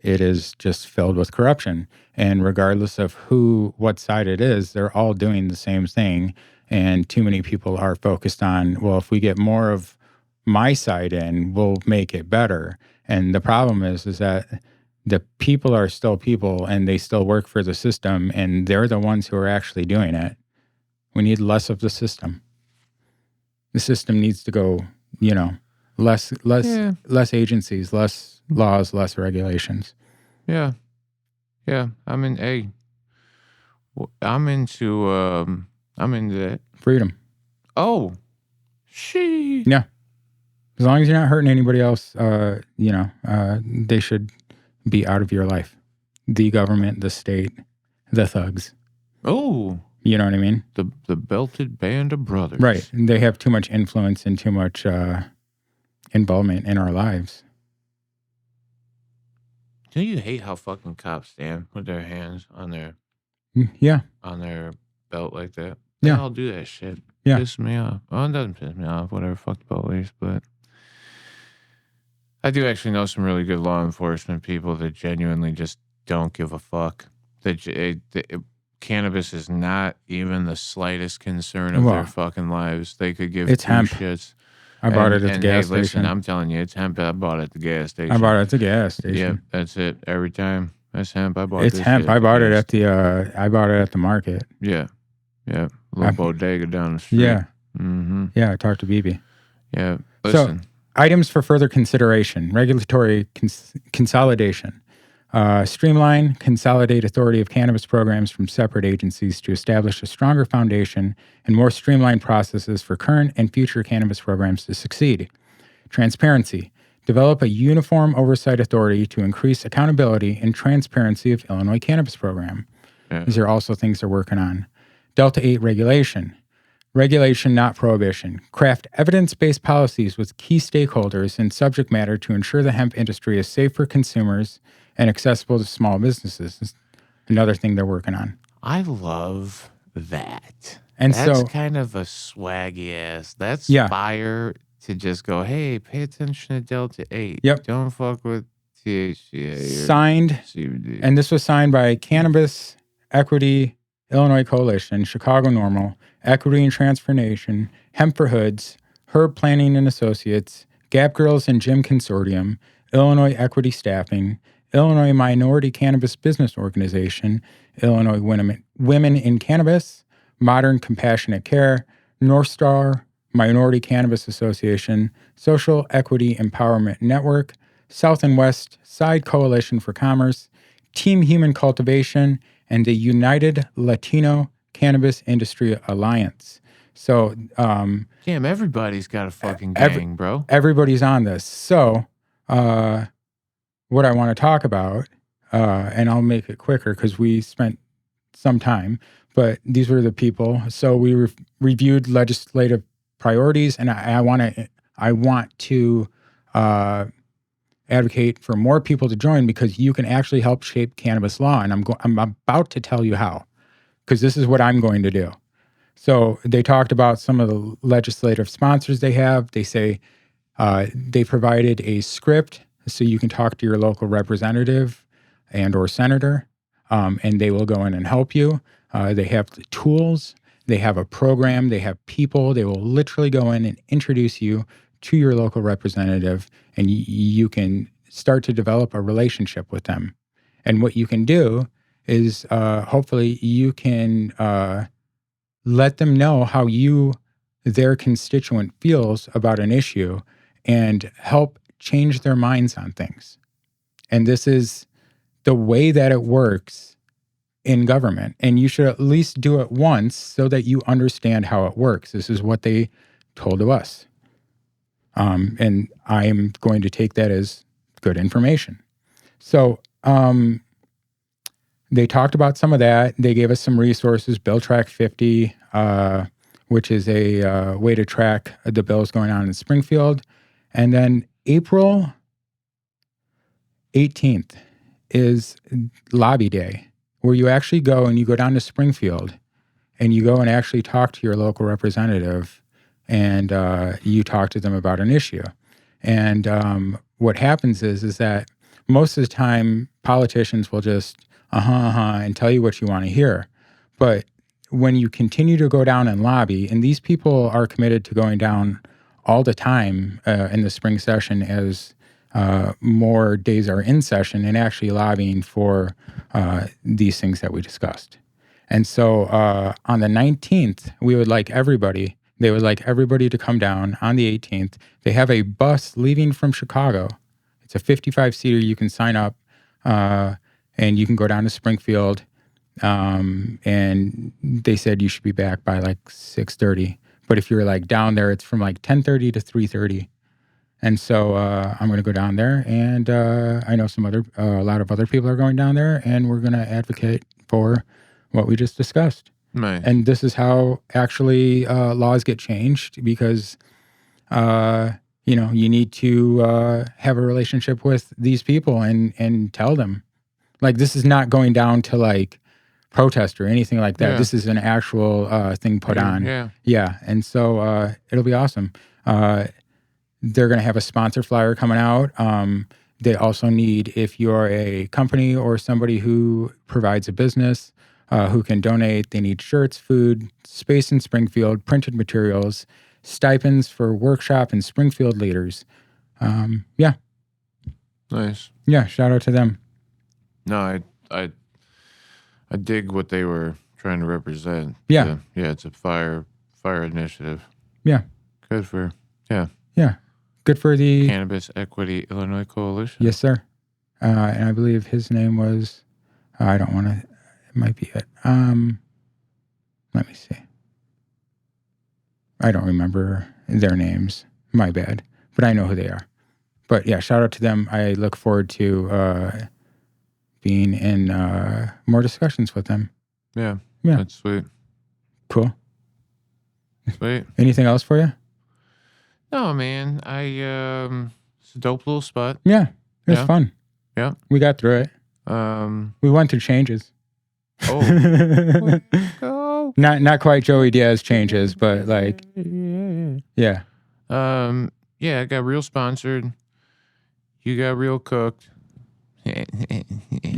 [SPEAKER 1] it is just filled with corruption. And regardless of what side it is, they're all doing the same thing. And too many people are focused on, well, if we get more of my side in, we'll make it better. And the problem is that the people are still people and they still work for the system and they're the ones who are actually doing it. We need less of the system. The system needs to go, less agencies, less laws, less regulations.
[SPEAKER 2] Yeah. Yeah. I mean, I'm into that.
[SPEAKER 1] Freedom.
[SPEAKER 2] Oh,
[SPEAKER 1] yeah. As long as you're not hurting anybody else, they should be out of your life. The government, the state, the thugs.
[SPEAKER 2] Oh.
[SPEAKER 1] You know what I mean?
[SPEAKER 2] The belted band of brothers.
[SPEAKER 1] Right. And they have too much influence and too much involvement in our lives.
[SPEAKER 2] Don't you hate how fucking cops stand with their hands on their on their belt like that? They all do that shit.
[SPEAKER 1] Yeah.
[SPEAKER 2] Pisses me off. Well, it doesn't piss me off, whatever, fuck the police, but I do actually know some really good law enforcement people that genuinely just don't give a fuck. Cannabis is not even the slightest concern of their fucking lives. They could give two shits.
[SPEAKER 1] I bought it at the gas station.
[SPEAKER 2] Listen, I'm telling you, it's hemp. I bought it at the gas station.
[SPEAKER 1] I bought it at the gas station.
[SPEAKER 2] Yeah, that's it. Every time. That's hemp. I bought
[SPEAKER 1] It's hemp. I bought it at the market.
[SPEAKER 2] Yeah. Yeah. Little bodega down the street.
[SPEAKER 1] Yeah.
[SPEAKER 2] Mm-hmm.
[SPEAKER 1] Yeah, I talked to BB.
[SPEAKER 2] Yeah. Listen.
[SPEAKER 1] So, items for further consideration. Regulatory consolidation. Streamline, consolidate authority of cannabis programs from separate agencies to establish a stronger foundation and more streamlined processes for current and future cannabis programs to succeed. Transparency, develop a uniform oversight authority to increase accountability and transparency of Illinois cannabis program. Yeah. These are also things they're working on. Delta 8 regulation, not prohibition. Craft evidence-based policies with key stakeholders and subject matter to ensure the hemp industry is safe for consumers and accessible to small businesses. Is another thing they're working on.
[SPEAKER 2] I love that.
[SPEAKER 1] And
[SPEAKER 2] that's kind of a swaggy ass. That's fire to just go, hey, pay attention to Delta 8.
[SPEAKER 1] Yep.
[SPEAKER 2] Don't fuck with THC.
[SPEAKER 1] Signed,
[SPEAKER 2] CBD.
[SPEAKER 1] And this was signed by Cannabis Equity Illinois Coalition, Chicago Normal, Equity and Transformation, Hemp for Hoods, Herb Planning and Associates, Gap Girls and Gym Consortium, Illinois Equity Staffing, Illinois Minority Cannabis Business Organization, Illinois Women in Cannabis, Modern Compassionate Care, North Star Minority Cannabis Association, Social Equity Empowerment Network, South and West Side Coalition for Commerce, Team Human Cultivation, and the United Latino Cannabis Industry Alliance. So
[SPEAKER 2] Damn, everybody's got a fucking
[SPEAKER 1] every,
[SPEAKER 2] gang, bro.
[SPEAKER 1] everybody's on this. So what I want to talk about, and I'll make it quicker because we spent some time, but these were the people. So we reviewed legislative priorities, and I want to advocate for more people to join because you can actually help shape cannabis law, and I'm about to tell you how, because this is what I'm going to do. So they talked about some of the legislative sponsors they have. They say they provided a script so you can talk to your local representative and or senator, and they will go in and help you. They have the tools. They have a program. They have people. They will literally go in and introduce you to your local representative, and you can start to develop a relationship with them. And what you can do is hopefully you can let them know how their constituent feels about an issue and help change their minds on things. And this is the way that it works in government. And you should at least do it once so that you understand how it works. This is what they told to us. And I am going to take that as good information. So they talked about some of that. They gave us some resources, Bill Track 50, which is a way to track the bills going on in Springfield. And then April 18th is Lobby Day, where you actually go and you go down to Springfield and you go and actually talk to your local representative and you talk to them about an issue. And what happens is that most of the time politicians will just and tell you what you want to hear. But when you continue to go down and lobby, and these people are committed to going down all the time in the spring session as more days are in session and actually lobbying for these things that we discussed. And so on the 19th, they would like everybody to come down on the 18th. They have a bus leaving from Chicago. It's a 55-seater. You can sign up and you can go down to Springfield. And they said you should be back by like 6:30. But if you're like down there, it's from like 10:30 to 3:30. And so I'm going to go down there, and I know a lot of other people are going down there, and we're going to advocate for what we just discussed.
[SPEAKER 2] Nice.
[SPEAKER 1] And this is how actually laws get changed, because you need to have a relationship with these people and tell them, like, this is not going down to like protest or anything like that.
[SPEAKER 2] Yeah.
[SPEAKER 1] This is an actual thing put on.
[SPEAKER 2] Yeah.
[SPEAKER 1] And so it'll be awesome. They're going to have a sponsor flyer coming out. They also need, if you're a company or somebody who provides a business who can donate, they need shirts, food, space in Springfield, printed materials, stipends for workshop and Springfield leaders. Yeah.
[SPEAKER 2] Nice.
[SPEAKER 1] Yeah, shout out to them.
[SPEAKER 2] No, I dig what they were trying to represent.
[SPEAKER 1] Yeah.
[SPEAKER 2] It's a fire initiative.
[SPEAKER 1] Yeah.
[SPEAKER 2] Good for
[SPEAKER 1] Good for the
[SPEAKER 2] Cannabis Equity Illinois Coalition.
[SPEAKER 1] Yes, sir. And I believe his name was, I don't want to, it might be it. Let me see. I don't remember their names. My bad. But I know who they are. But yeah, shout out to them. I look forward to being in more discussions with them.
[SPEAKER 2] Yeah.
[SPEAKER 1] Yeah.
[SPEAKER 2] That's sweet.
[SPEAKER 1] Cool.
[SPEAKER 2] Sweet.
[SPEAKER 1] Anything else for you?
[SPEAKER 2] No, man. It's a dope little spot.
[SPEAKER 1] Yeah. It was fun.
[SPEAKER 2] Yeah.
[SPEAKER 1] We got through it. We went through changes.
[SPEAKER 2] Oh.
[SPEAKER 1] Not quite Joey Diaz changes, but like, yeah.
[SPEAKER 2] Yeah, I got real sponsored. You got real cooked.
[SPEAKER 1] Yeah,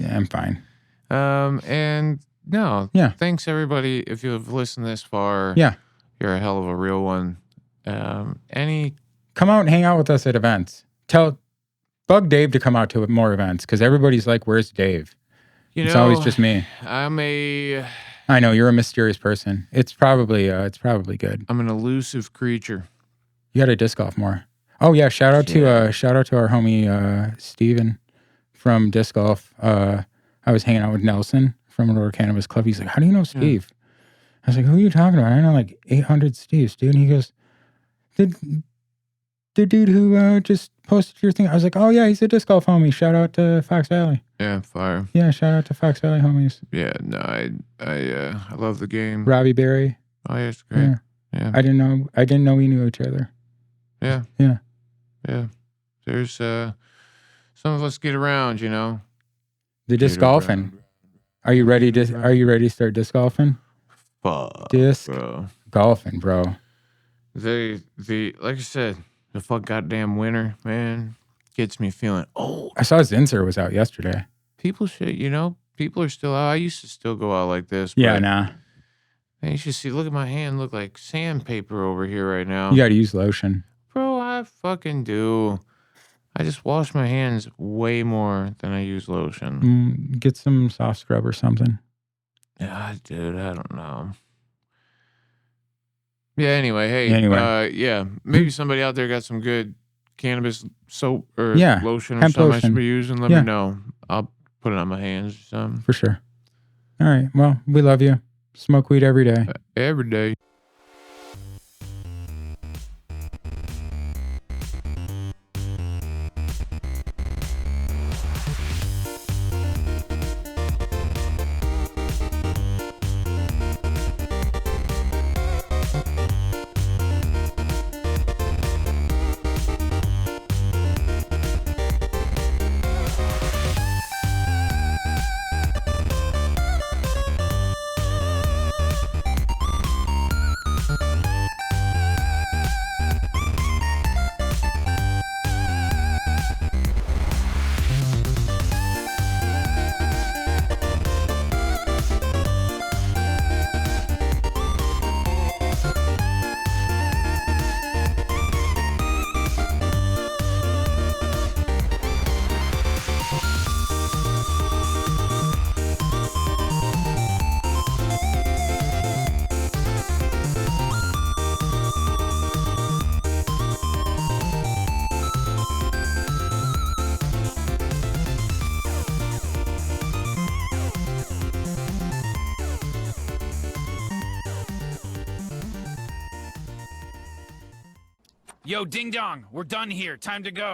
[SPEAKER 1] I'm fine.
[SPEAKER 2] And no.
[SPEAKER 1] Yeah.
[SPEAKER 2] Thanks everybody. If you have listened this far.
[SPEAKER 1] Yeah.
[SPEAKER 2] You're a hell of a real one.
[SPEAKER 1] Come out and hang out with us at events. Bug Dave to come out to more events, because everybody's like, where's Dave? It's always just me. I know you're a mysterious person. It's probably good.
[SPEAKER 2] I'm an elusive creature.
[SPEAKER 1] You got to disc golf more. Oh yeah, shout out to our homie Steven from disc golf. I was hanging out with Nelson from Aurora Cannabis Club. He's like, how do you know Steve? I was like, who are you talking about? I know like 800 Steves, dude. And he goes, the dude who just posted your thing. I was like, oh yeah, he's a disc golf homie. Shout out to Fox Valley.
[SPEAKER 2] Yeah, fire.
[SPEAKER 1] Yeah, shout out to Fox Valley homies.
[SPEAKER 2] Yeah, no, I love the game.
[SPEAKER 1] Robbie Berry.
[SPEAKER 2] Oh yeah, it's great. Yeah.
[SPEAKER 1] I didn't know we knew each other.
[SPEAKER 2] Yeah.
[SPEAKER 1] Yeah.
[SPEAKER 2] Yeah. There's some of us get around, you know.
[SPEAKER 1] The disc golfing. Are you ready to start disc golfing?
[SPEAKER 2] Fuck,
[SPEAKER 1] Disc
[SPEAKER 2] bro.
[SPEAKER 1] golfing, bro.
[SPEAKER 2] The like I said, the fuck goddamn winter, man, gets me feeling old.
[SPEAKER 1] I saw Zinser was out yesterday.
[SPEAKER 2] People should, you know, people are still out. I used to still go out like this.
[SPEAKER 1] Yeah,
[SPEAKER 2] but
[SPEAKER 1] nah.
[SPEAKER 2] man, you should see, look at my hand, look like sandpaper over here right now.
[SPEAKER 1] You got to use lotion.
[SPEAKER 2] Bro, I fucking do. I just wash my hands way more than I use lotion.
[SPEAKER 1] Get some soft scrub or something.
[SPEAKER 2] Yeah, dude, I don't know. Yeah, anyway, hey, yeah, maybe somebody out there got some good cannabis soap or lotion or something I should be using. Let me know. I'll put it on my hands or something.
[SPEAKER 1] For sure. All right. Well, we love you. Smoke weed every day.
[SPEAKER 2] Every day.
[SPEAKER 3] Yo, ding dong, we're done here. Time to go.